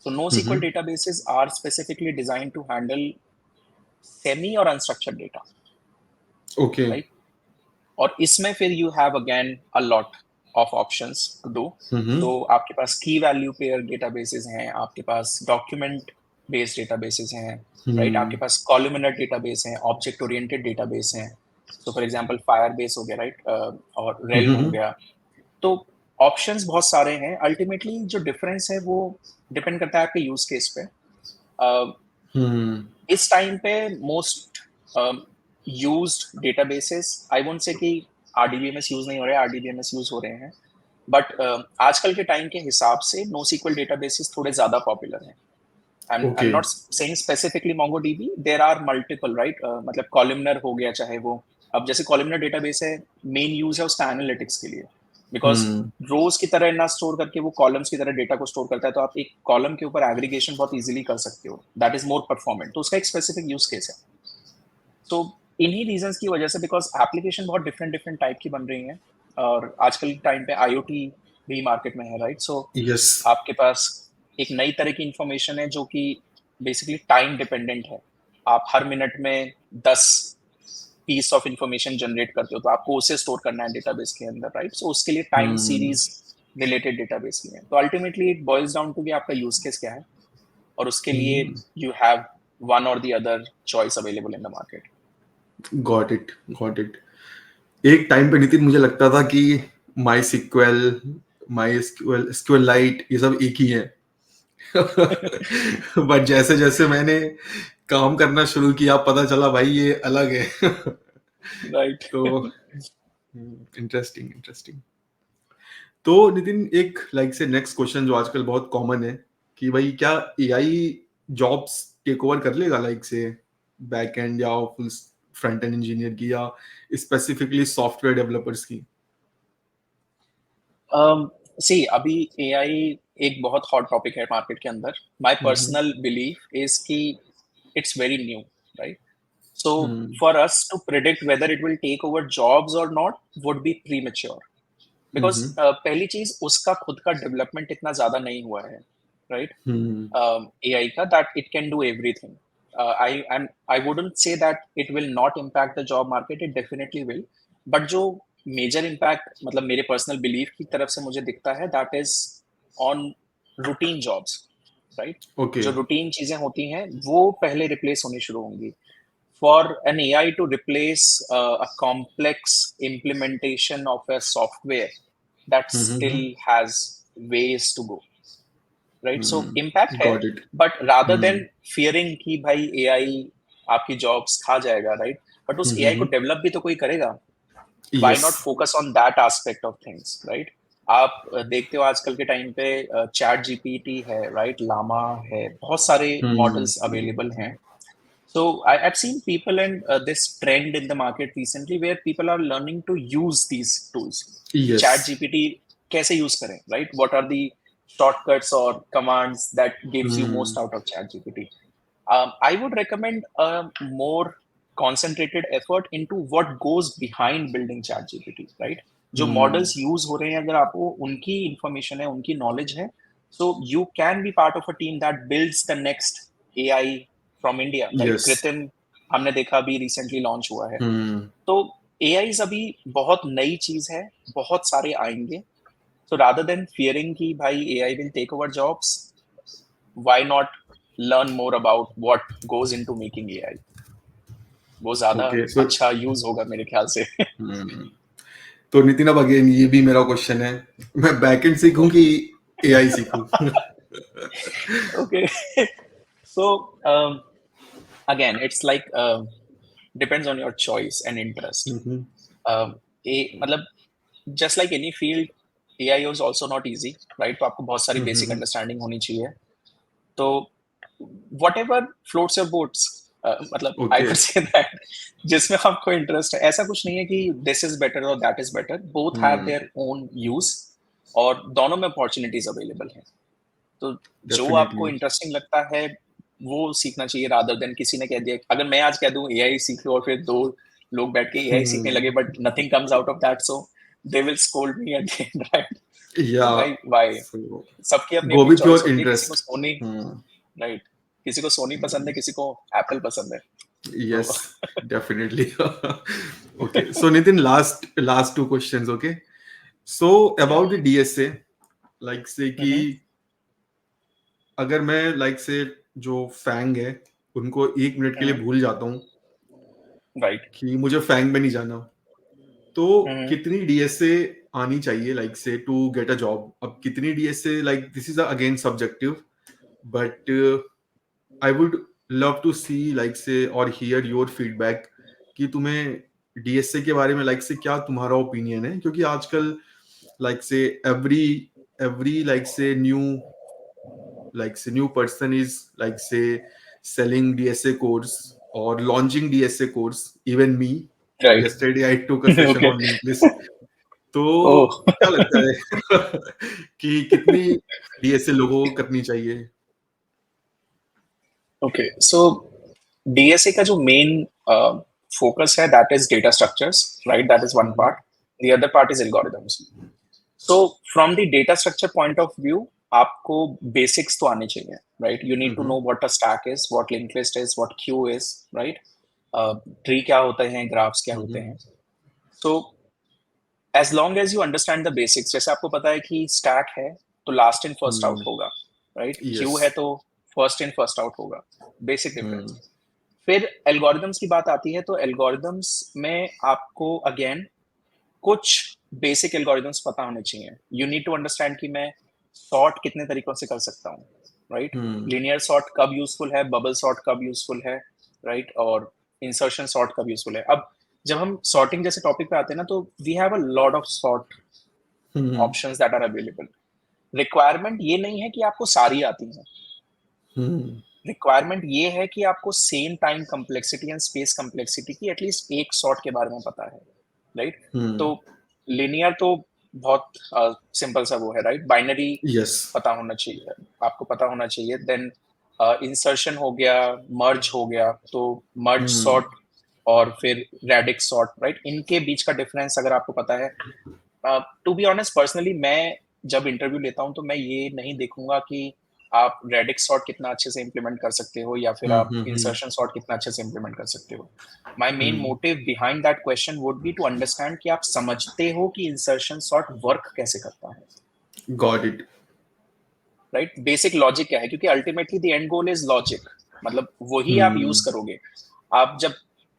A: So NoSQL databases are specifically designed to handle semi or unstructured data,
B: okay
A: right? और इसमें फिर you have again a lot of options to do. तो आपके पास key value pair databases हैं, आपके पास document based databases हैं, right? आपके पास columnar database हैं, object oriented database हैं. So for example Firebase हो गया, right? और Realm हो गया. तो ऑप्शंस बहुत सारे हैं. अल्टीमेटली जो डिफरेंस है वो डिपेंड करता है आपके यूज केस पे. इस टाइम पे most used databases, I won't say कि RDBMS यूज नहीं हो रहे हैं, RDBMS यूज हो रहे हैं, बट आजकल के टाइम के हिसाब से NoSQL डेटाबेसेस थोड़े ज्यादा पॉपुलर हैं. I'm
B: okay
A: not saying specifically MongoDB, there are multiple, right? मतलब columnar हो गया, चाहे वो अब जैसे columnar database है, मेन यूज है उसका एनालिटिक्स के लिए, बिकॉज रोज की तरह ना स्टोर करके वो कॉलम्स की तरह डेटा को स्टोर करता है. तो आप एक कॉलम के ऊपर एग्रीगेशन बहुत इजीली कर सकते हो, दैट इज मोर परफॉर्मेंट. तो उसका एक स्पेसिफिक यूज केस है. तो इन्हीं रीजंस की वजह से, बिकॉज एप्लीकेशन बहुत डिफरेंट डिफरेंट टाइप की बन रही हैं, और आजकल के टाइम पे IoT भी मार्केट में है, राइट? सो
B: यस
A: आपके पास एक नई तरह की इंफॉर्मेशन है जो कि बेसिकली टाइम डिपेंडेंट है. आप हर मिनट में 10 पीस ऑफ इंफॉर्मेशन जनरेट करते हो, तो आपको उसे स्टोर करना है डेटाबेस के अंदर, राइट? सो उसके लिए टाइम सीरीज रिलेटेड डेटाबेस भी है. तो ultimately it boils down to कि आपका यूज केस क्या है, और उसके लिए you have one or the other choice available in the market.
B: Got it got it एक टाइम पे नितिन मुझे लगता था कि my SQL my SQL lite ये सब एक ही है. बट जैसे जैसे मैंने काम करना शुरू किया पता चला भाई ये अलग है.
A: राइट.
B: तो इंटरेस्टिंग इंटरेस्टिंग. तो नितिन एक लाइक से नेक्स्ट क्वेश्चन जो आजकल बहुत कॉमन है कि भाई क्या AI जॉब्स टेक ओवर कर लेगा लाइक से बैक एंड या फुल फ्रंट एंड इंजीनियर की या स्पेसिफिकली सॉफ्टवेयर डेवलपर्स की.
A: सी अभी AI एक बहुत हॉट टॉपिक है मार्केट के अंदर. माय पर्सनल बिलीफ इज कि it's very new, right? So for us to predict whether it will take over jobs or not would be premature, because पहली चीज उसका खुद का डेवलपमेंट इतना ज्यादा नहीं हुआ है, राइट? AI का that it can do everything. I wouldn't say that it will not impact the job market, it definitely will. But जो मेजर इम्पैक्ट मतलब मेरे पर्सनल बिलीफ की तरफ से मुझे दिखता है, that is on routine jobs, right?
B: Okay
A: जो रूटीन चीजें होती हैं वो पहले रिप्लेस होनी शुरू होंगी. For an AI to replace a complex implementation of a software, that still has ways to go, right? So impact है,
B: got it.
A: but rather than fearing कि भाई AI आपकी jobs खा जाएगा, right? But उस AI को develop भी तो कोई करेगा. Why
B: yes
A: not focus on that aspect of things, right? आप देखते हो आजकल के टाइम पे चैट GPT है, राइट? लामा है, बहुत सारे मॉडल्स अवेलेबल हैं. So I've seen people and this trend in the market recently where people are learning to use these tools. Chat
B: Yes.
A: GPT कैसे use करें, right? What are the shortcuts or commands that gives you most
B: Hmm.
A: out of Chat GPT? I would recommend a more concentrated effort into what goes behind building Chat GPT, right? जो
B: Hmm.
A: Models use हो रहे हैं, अगर आपको उनकी information है, उनकी knowledge है, so you can be part of a team that builds the next AI from India, right?
B: Yes.
A: कृत्रिम हमने देखा अभी रिसेंटली लॉन्च हुआ है.
B: Hmm.
A: तो AI अभी बहुत नई चीज है, बहुत सारे आएंगे. So rather than fearing कि भाई AI will take over jobs, why not learn more about what goes into making AI? वो ज्यादा
B: Okay. So
A: अच्छा यूज होगा मेरे ख्याल से.
B: hmm. तो नितिन, अब अगेन ये भी मेरा क्वेश्चन है, मैं बैकएंड सीखूं कि एआई सीखूं?
A: Okay. So again, it's like depends on your choice and interest.
B: हम्म.
A: मतलब just like any field, AI is also not easy, right? तो आपको बहुत सारी basic
B: हम्म.
A: understanding होनी चाहिए. तो whatever floats your boats, मतलब I
B: okay.
A: would say that जिसमें आपको इंटरेस्ट है, ऐसा कुछ नहीं है कि this is better or that is better. Both have
B: hmm.
A: their own use और दोनों में opportunities available हैं. तो जो आपको
B: डेफिनेटली.
A: इंटरेस्टिंग लगता है वो सीखना चाहिए, रादर देन किसी ने कह दिया. अगर मैं आज कह दूं एआई सीख लो और फिर दो लोग बैठ के एआई सीखने लगे
B: hmm.
A: But nothing comes out of that, so they will scold me at the end, right?
B: या
A: तो भाई वाई,
B: सो
A: सबकी अपनी
B: गो
A: अपनी
B: विथ
A: चॉइस
B: योर
A: होती है. किसी को
B: इंटरेस्ट.
A: सोनी, राइट, किसी को सोनी पसंद है, किसी को एप्पल पसंद है. तो
B: yes, definitely. Okay, so Nitin, last two questions. Okay, so
A: yeah,
B: about the DSA, like से कि अगर मैं लाइक से जो फैंग है उनको 1 मिनट के लिए भूल जाता हूँ
A: राइट.
B: कि मुझे फैंग में नहीं जाना, तो कितनी डीएसए आनी चाहिए like say to get a job? अब कितनी DSA, like this is again subjective, but I would love to see like say और हियर योर फीडबैक कि तुम्हें डीएसए के बारे में लाइक से क्या तुम्हारा ओपिनियन है, क्योंकि आजकल लाइक से एवरी एवरी लाइक से न्यू पर्सन इज लाइक से selling DSA course or launching DSA course, even me.
A: Right.
B: Yesterday I took a session
A: okay.
B: on Linkist. तो
A: ओह.
B: क्या लगता है कि कितनी डीएसए लोगों को करनी चाहिए?
A: ओके, सो डीएसए का जो मेन फोकस है, that is data structures, right? That is one
B: hmm.
A: Part. The other part is algorithms. So from the data structure point of view आपको बेसिक्स तो आने चाहिए, right? You need to know what a stack is, what link list is, what queue is, right? Tree क्या होते हैं, graphs क्या होते हैं. So as long as you understand the basics, जैसे आपको पता है कि स्टैक है तो लास्ट इन फर्स्ट आउट होगा, राइट?
B: यस.
A: क्यू है तो फर्स्ट इन फर्स्ट आउट होगा. Basic difference.
B: हम्म.
A: फिर एल्गोरिदम्स की बात आती है, तो एल्गोरिदम्स में आपको अगेन कुछ बेसिक एल्गोरिदम्स पता होने चाहिए. यू नीड टू अंडरस्टैंड कि मैं सॉर्ट कितने तरीकों से कर सकता हूँ, राइट? लीनियर सॉर्ट कब यूजफुल है, बबल सॉर्ट कब यूजफुल है, राइट? और इंसर्शन सॉर्ट कब यूजफुल है. अब जब हम सॉर्टिंग जैसे टॉपिक पे आते हैं ना, तो we have a lot of sort
B: hmm.
A: Options that are available. Requirement ये नहीं है कि आपको सारी आती हैं.
B: हम्म.
A: रिक्वायरमेंट ये है कि आपको same time complexity and space complexity की एटलीस्ट एक सॉर्ट के बारे में पता है, राइट? तो लिनियर तो बहुत सिंपल सा वो है, राइट? Binary
B: yes.
A: पता होना चाहिए, आपको पता होना चाहिए. देन इंसर्शन हो गया, मर्ज हो गया, तो मर्ज सॉर्ट और फिर रेडिक्स सॉर्ट, राइट? इनके बीच का डिफरेंस अगर आपको पता है. टू बी ऑनेस्ट, पर्सनली मैं जब इंटरव्यू लेता हूँ तो मैं ये नहीं देखूंगा कि आप रेडिक्स सॉर्ट कितना अच्छे से इम्प्लीमेंट कर सकते हो या फिर आप इंसर्शन सॉर्ट कितना अच्छे से इम्प्लीमेंट कर सकते हो. My main motive behind that question would be to understand कि आप समझते हो कि इंसर्शन सॉर्ट वर्क कैसे करता है,
B: got it.
A: Right? Basic logic क्या है, क्योंकि ultimately the end goal is logic. मतलब वही आप यूज करोगे. आप जब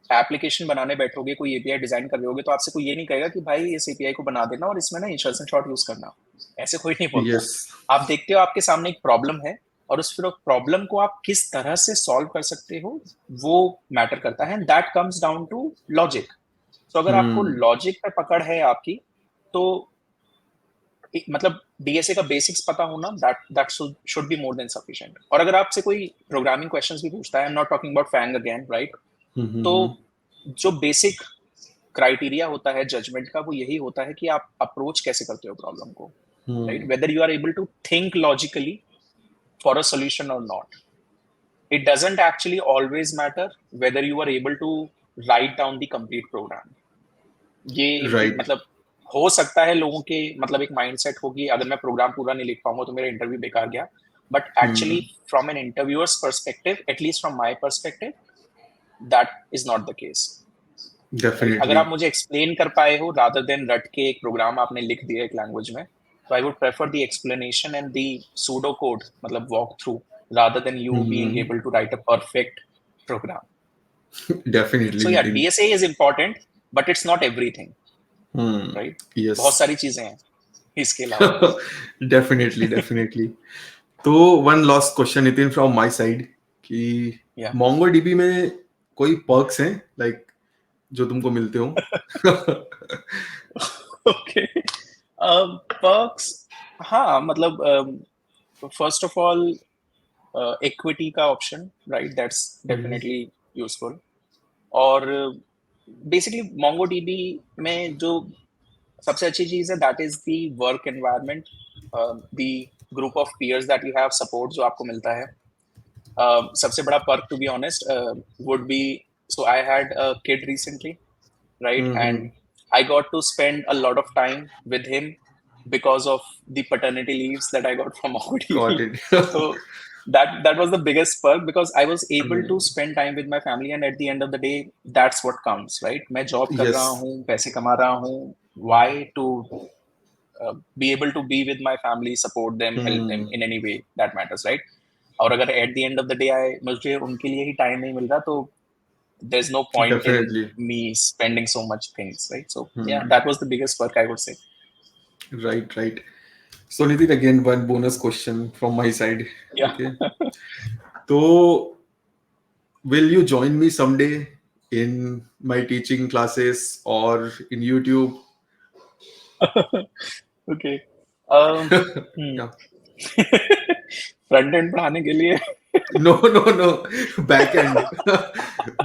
A: एप्लीकेशन बनाने बैठोगे, कोई एपीआई डिजाइन कर रहे होगे, तो आपसे कोई ये नहीं कहेगा कि भाई इस एपीआई को बना देना और इसमें ना इंसर्शन सॉर्ट यूज करना. ऐसे कोई नहीं बोलता.
B: यस.
A: आप देखते हो आपके सामने एक प्रॉब्लम है और उस प्रॉब्लम को आप किस तरह से सॉल्व कर सकते हो वो मैटर करता है. That comes down to logic. तो अगर आपको लॉजिक पे पकड़ है आपकी, तो मतलब डीएसए का बेसिक्स पता होना that should be more than sufficient. और अगर आपसे कोई प्रोग्रामिंग क्वेश्चंस भी पूछता है, I am not talking about FAANG again, right, तो जो बेसिक क्राइटेरिया होता है जजमेंट का वो यही होता है कि आप अप्रोच कैसे करते हो प्रॉब्लम को, right, whether you are able to think logically for a solution or not. It doesn't actually always matter whether you are able to write down the complete program. ये
B: राइट
A: मतलब हो सकता है लोगों के मतलब एक माइंडसेट होगी, अगर मैं प्रोग्राम पूरा नहीं लिख पाऊंगा तो मेरा इंटरव्यू बेकार गया, but actually from an interviewer's perspective, at least from my perspective, that is not the case, right. अगर
B: डेफिनेटली
A: आप मुझे एक्सप्लेन कर पाए हो रादर देन रट के एक प्रोग्राम आपने लिख दिया एक लैंग्वेज में, तो I would prefer the explanation and the pseudo code, मतलब walk through, rather than you being able to write a perfect program.
B: Definitely
A: So yeah,
B: Nitin
A: DSA is important, but it's not everything, right?
B: Yes
A: बहुत सारी चीजें हैं इसके अलावा।
B: Definitely definitely तो one last question Nitin from my side कि
A: Yeah.
B: MongoDB में कोई पर्क्स हैं लाइक जो तुमको मिलते हो
A: Okay. Perks, हाँ मतलब first of all equity का option, right? That's definitely useful. और basically MongoDB में जो सबसे अच्छी चीज है that is the work environment, the group of peers that you have, support जो आपको मिलता है। सबसे बड़ा perk to be honest would be, so I had a kid recently, right, and I got to spend a lot of time with him because of the paternity leaves that I got from MongoDB.
B: Got it
A: So that was the biggest perk because I was able to spend time with my family, and at the end of the day, that's what counts, right? मैं job कर
B: yes
A: रहा हूँ, पैसे कमा रहा हूँ, why to be able to be with my family, support them, help them in any way that matters, right? और अगर at the end of the day मुझे उनके लिए ही time नहीं मिल रहा, तो there's no point in
B: definitely
A: me spending so much things, right? So yeah, that was the biggest perk, I would say.
B: Right right So Nitin, again one bonus question from my side.
A: Yeah.
B: Okay. So will you join me someday in my teaching classes or in YouTube?
A: Okay. Um,
B: Yeah.
A: Front end पढ़ाने के लिए
B: No, no, no. Back end.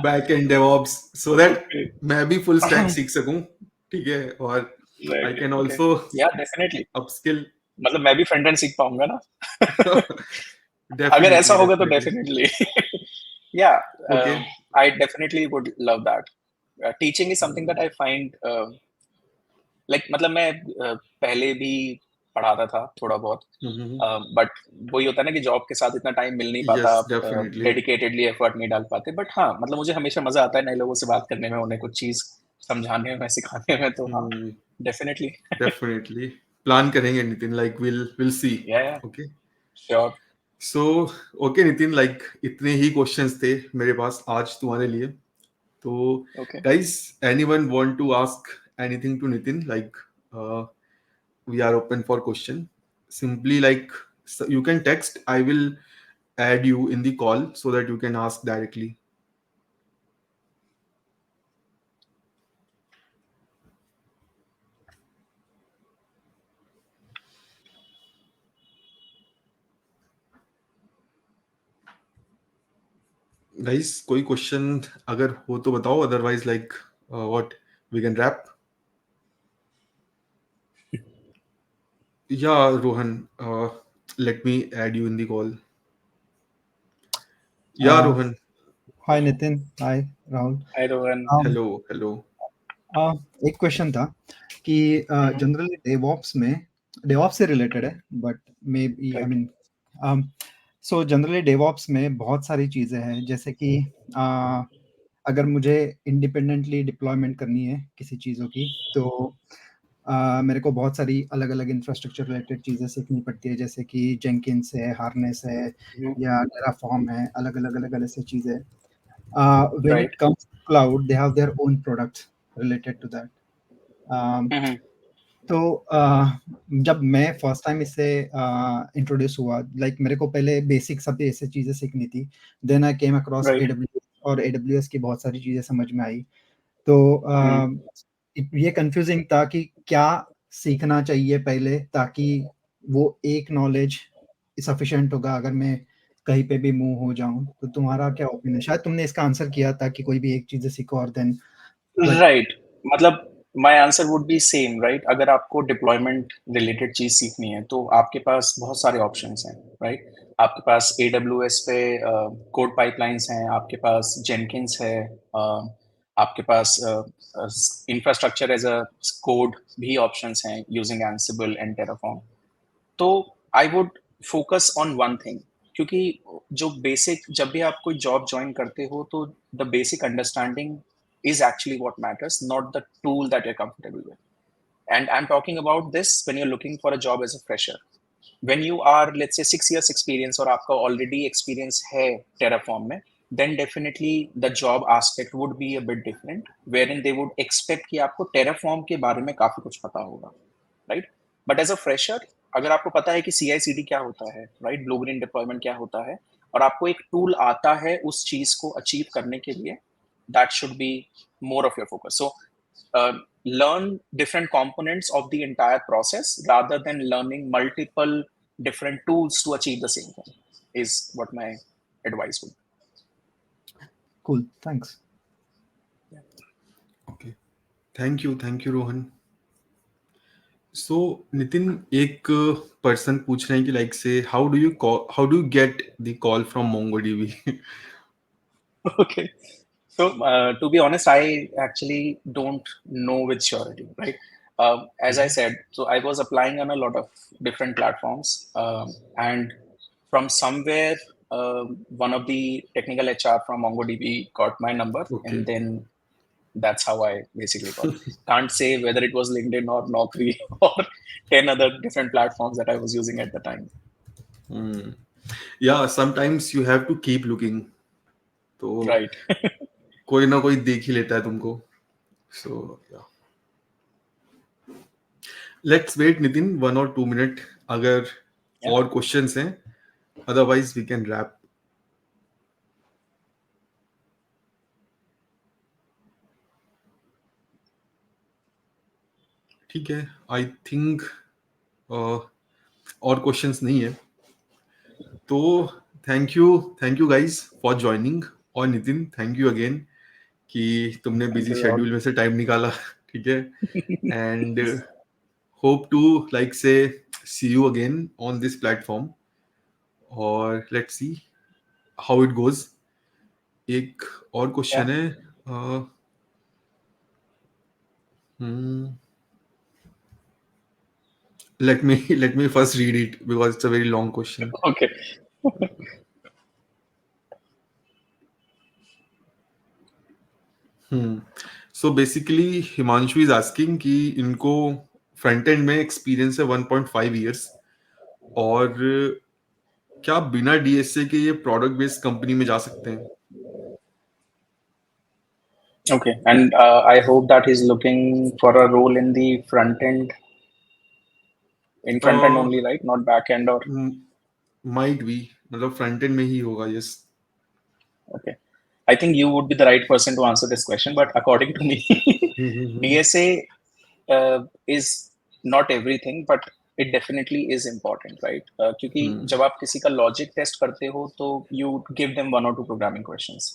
B: Back end DevOps. So that
A: Okay.
B: मैं भी full stack सीख सकूं. ठीक है और I
A: Right.
B: can
A: Okay.
B: also
A: Yeah, definitely.
B: upskill.
A: मतलब मैं भी फ्रंट एंड सीख पाऊंगा ना। अगर ऐसा
B: Definitely,
A: होगा तो
B: definitely.
A: Definitely. Yeah,
B: Okay.
A: I definitely would love that. Teaching is something that I find like, मतलब मैं पहले भी पढ़ाता था थोड़ा बहुत, बट वही होता है ना कि जॉब के साथ इतना टाइम मिल नहीं पाता,
B: Yes,
A: आप
B: definitely.
A: डेडिकेटेडली एफर्ट नहीं डाल पाते, बट हाँ मतलब मुझे हमेशा मजा आता है नए लोगों से बात करने में, उन्हें कुछ चीज समझाने में, सिखाने में, तो हाँ डेफिनेटली।
B: Definitely. प्लान करेंगे नितिन like we'll see.
A: या
B: Okay.
A: Sure.
B: So okay Nitin like इतने ही क्वेश्चंस थे मेरे पास आज तुम्हारे लिए तो
A: okay.
B: guys anyone want to ask anything to Nitin like we are open for question simply like so you can text I will add you in the call so that you can ask directly. Guys कोई question अगर हो तो बताओ otherwise like what we can wrap. Yeah Rohan let me add you in the call. Yeah
C: Uh,
B: Rohan.
C: Hi Nitin, hi Rahul.
A: Hi Rohan.
B: Hello hello.
C: एक question था कि generally DevOps से related है, but maybe I mean so generally DevOps में बहुत सारी चीज़ें हैं, जैसे कि अगर मुझे इंडिपेंडेंटली डिप्लॉयमेंट करनी है किसी चीज़ों की, तो मेरे को बहुत सारी अलग अलग इंफ्रास्ट्रक्चर रिलेटेड चीज़ें सीखनी पड़ती है, जैसे कि जेंकिन्स है, हार्नेस है, या टेराफॉर्म है, अलग अलग ऐसी चीज़ें। When
A: right.
C: it comes to cloud, they have their own products related to that. तो जब मैं फर्स्ट टाइम इससे इंट्रोड्यूस हुआ, लाइक मेरे को पहले बेसिक सब ऐसे चीज़ें सीखनी थी, then I came across
A: right.
C: AWS, और AWS की बहुत सारी चीज़ें समझ में आई। तो ये कंफ्यूजिंग था कि क्या सीखना चाहिए पहले, ताकि वो एक नॉलेज सफिशिएंट होगा अगर मैं कहीं पे भी मूव हो जाऊँ? तो तुम्हारा क्या ओपिनियन है? शायद तुमने इसका आंसर किया था कि कोई भी एक चीज़ें सीखो और देन बट
A: राइट, मतलब my answer would be same, right? अगर आपको डिप्लॉयमेंट रिलेटेड चीज सीखनी है तो आपके पास बहुत सारे ऑप्शंस हैं, राइट? आपके पास AWS पे कोड पाइपलाइंस हैं, आपके पास जेनकिंस है, आपके पास इंफ्रास्ट्रक्चर एज अ कोड भी ऑप्शंस हैं यूजिंग एंसिबल एंड टेराफॉर्म। तो I would focus on one thing, क्योंकि जो बेसिक, जब भी आप कोई जॉब ज्वाइन करते हो तो the basic understanding is actually what matters, not the tool that you're comfortable with. And I'm talking about this when you're looking for a job as a fresher. When you are, let's say, 6 years experience और आपका already experience है Terraform में, then definitely the job aspect would be a bit different, wherein they would expect कि आपको Terraform के बारे में काफी कुछ पता होगा, right? But as a fresher, अगर आपको पता है कि CI/CD क्या होता है, right? ब्लू ग्रीन डिप्लॉयमेंट क्या होता है, और आपको एक टूल आता है उस चीज को अचीव करने के लिए, that should be more of your focus. So learn different components of the entire process rather than learning multiple different tools to achieve the same thing, is what my advice would be.
C: cool, thanks.
B: Okay, thank you Rohan. So Nitin, एक person पूछ रहे हैं कि like say how do you get the call from MongoDB?
A: Okay. So, to be honest, I actually don't know with surety, right? As I said, so I was applying on a lot of different platforms, and from somewhere, one of the technical HR from MongoDB got my number,
B: Okay.
A: and then that's how I basically got. Can't say whether it was LinkedIn or Naukri or 10 other different platforms that I was using at the time.
B: Yeah, sometimes you have to keep looking. तो
A: Right.
B: कोई ना कोई देख ही लेता है तुमको. So yeah. Let's wait, Nitin, 1 or 2 minutes अगर
A: Yeah.
B: और questions हैं, otherwise we can wrap. ठीक है, आई थिंक और क्वेश्चंस नहीं है. तो thank you guys for joining. और नितिन, थैंक यू अगेन कि तुमने बिजी
A: you,
B: शेड्यूल में से टाइम निकाला. ठीक है, and hope to like say see you again on this platform, और let's see how it goes. एक और क्वेश्चन है. let me first read it because it's a very long question.
A: Okay.
B: So basically Himanshu is asking कि इनको front end में experience है 1.5 years, और क्या बिना DSA के ये प्रोडक्ट बेस्ड कंपनी में जा सकते हैं?
A: Okay, and I hope that he's looking for a role in the front end, in front end only, right? Not back end or.
B: Might be, मतलब फ्रंट एंड में ही होगा. Yes.
A: Okay. I think you would be the right person to answer this question, but according to me, DSA is not everything, but it definitely is important, right? क्योंकि जब आप किसी का logic test करते हो तो you give them 1 or 2 programming questions,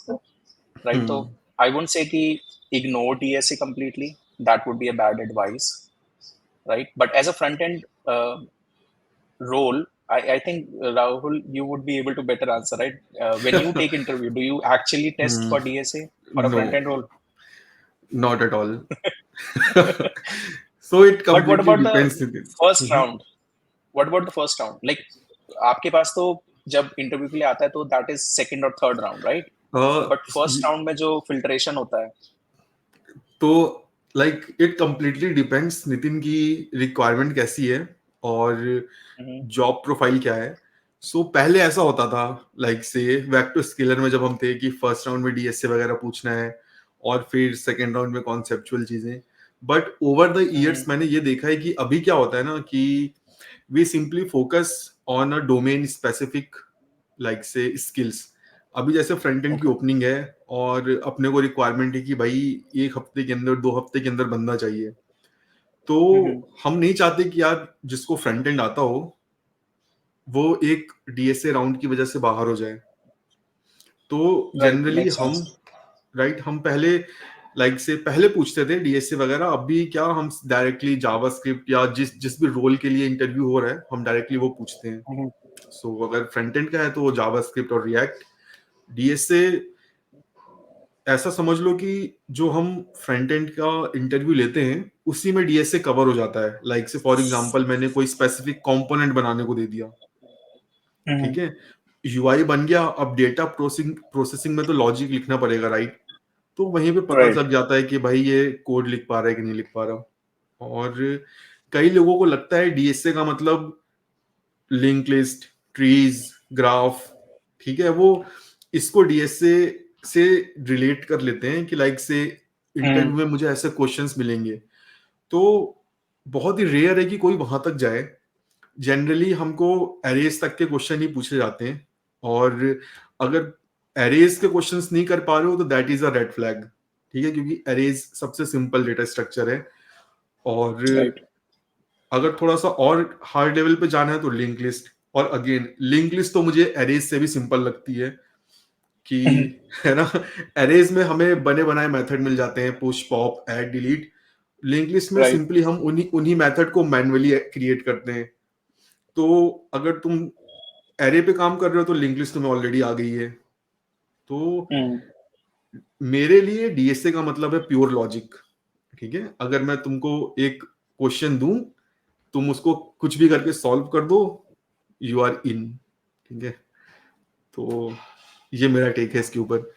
A: right? So I wouldn't say कि ignore DSA completely. That would be a bad advice, right? But as a front end role, I think Rahul, you would be able to better answer, right? When you take interview, do you actually test for DSA for a
B: No.
A: front end role?
B: Not at all. So it
A: But what
B: completely
A: about
B: depends.
A: the first round? What about the first round? Like, आपके पास तो जब interview के लिए आता है तो that is second or third round, right? But first round में जो filtration होता है,
B: तो like it completely depends Nitin की रिक्वायरमेंट कैसी है और जॉब प्रोफाइल क्या है. सो पहले ऐसा होता था लाइक से वेक्टर स्केलर में जब हम थे कि फर्स्ट राउंड में DSA वगैरह पूछना है और फिर सेकेंड राउंड में कॉन्सेप्चुअल चीजें. बट ओवर द ईयर्स मैंने ये देखा है कि अभी क्या होता है ना कि we simply focus on a domain specific like say skills. अभी जैसे फ्रंट एंड की ओपनिंग है और अपने को रिक्वायरमेंट है कि भाई 1 हफ्ते के अंदर 2 हफ्ते के अंदर बनना चाहिए, तो हम नहीं चाहते कि यार जिसको फ्रंट एंड आता हो वो एक डीएसए राउंड की वजह से बाहर हो जाए। तो जनरली हम पहले से पहले पूछते थे डीएसए वगैरह, अभी क्या हम डायरेक्टली जावास्क्रिप्ट या जिस भी रोल के लिए इंटरव्यू हो रहा है हम डायरेक्टली वो पूछते हैं। सो अगर फ्रंट एंड का है तो जावास्क्रिप्ट और रिएक्ट। डीएसए ऐसा समझ लो कि जो हम फ्रंट एंड का इंटरव्यू लेते हैं उसी में डीएसए कवर हो जाता है। से फॉर एग्जांपल मैंने कोई स्पेसिफिक कंपोनेंट बनाने को दे दिया, ठीक है, यूआई बन गया, अब डेटा प्रोसेसिंग में तो लॉजिक लिखना पड़ेगा, राइट? तो वहीं पे पता लग जाता है कि भाई ये कोड लिख पा रहा है कि नहीं लिख पा रहा। और कई लोगों को लगता है डीएसए का मतलब लिंक लिस्ट, ट्रीज, ग्राफ, ठीक है, वो इसको डीएसए से रिलेट कर लेते हैं कि से इंटरव्यू में मुझे ऐसे क्वेश्चंस मिलेंगे। तो बहुत ही रेयर है कि कोई वहां तक जाए। जनरली हमको एरेज तक के क्वेश्चन ही पूछे जाते हैं, और अगर एरेज के क्वेश्चंस नहीं कर पा रहे हो तो that is a red flag, ठीक है, क्योंकि एरेज सबसे सिंपल डेटा स्ट्रक्चर है। और अगर थोड़ा सा और हार्ड लेवल पे जाना है तो लिंक लिस्ट, और अगेन लिंक लिस्ट तो मुझे एरेज से भी सिंपल लगती है कि है ना, एरेज में हमें बने बनाए मेथड मिल जाते हैं, push, pop, add, delete. Link list में सिंपली हम उन्हीं मेथड को मैन्युअली क्रिएट करते हैं। तो अगर तुम एरे पे काम कर रहे हो तो लिंक लिस्ट तुम्हें ऑलरेडी आ गई है। तो मेरे लिए डीएसए का मतलब है प्योर लॉजिक, ठीक है। अगर मैं तुमको एक क्वेश्चन दूं, तुम उसको कुछ भी करके सॉल्व कर दो, यू आर इन, ठीक है। तो ये मेरा टेक है इसके ऊपर।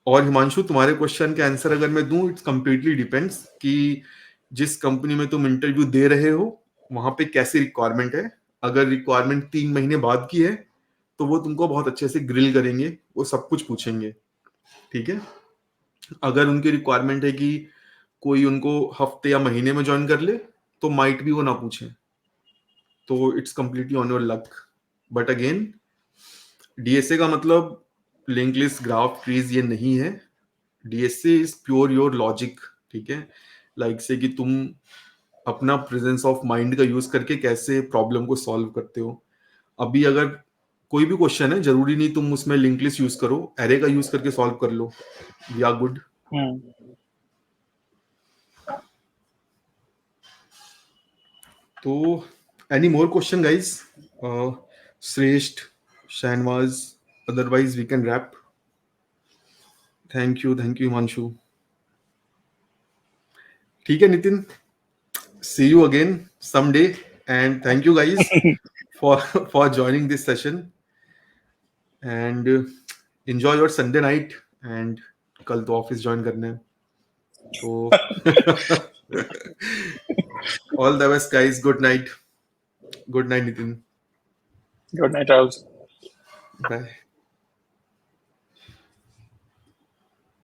B: और हिमांशु, तुम्हारे क्वेश्चन के आंसर अगर मैं दूं, इट्स कंप्लीटली डिपेंड्स कि जिस कंपनी में तुम इंटरव्यू दे रहे हो वहां पे कैसी रिक्वायरमेंट है। अगर रिक्वायरमेंट 3 महीने बाद की है तो वो तुमको बहुत अच्छे से ग्रिल करेंगे, वो सब कुछ पूछेंगे, ठीक है। अगर उनकी रिक्वायरमेंट है कि कोई उनको हफ्ते या महीने में ज्वाइन कर ले तो माइट भी वो ना पूछे। तो it's completely on your luck. But again DSA का मतलब लिंक लिस्ट, ग्राफ, ट्रीज ये नहीं है। DSA is pure your logic, ठीक है। से कि तुम अपना प्रेजेंस ऑफ माइंड का यूज करके कैसे प्रॉब्लम को सॉल्व करते हो। अभी अगर कोई भी क्वेश्चन है, जरूरी नहीं तुम उसमें लिंक लिस्ट यूज करो, एरे का यूज करके सॉल्व कर लो, वी आर गुड। तो any more question guys? Shreshth, Shahnawaz, otherwise we can wrap. Thank you Himanshu. ठीक है Nitin, see you again someday, and thank you guys for joining this session, and enjoy your Sunday night, and कल तो office join करना है तो all the best guys, good night Nitin,
A: Good night, Charles.
B: bye.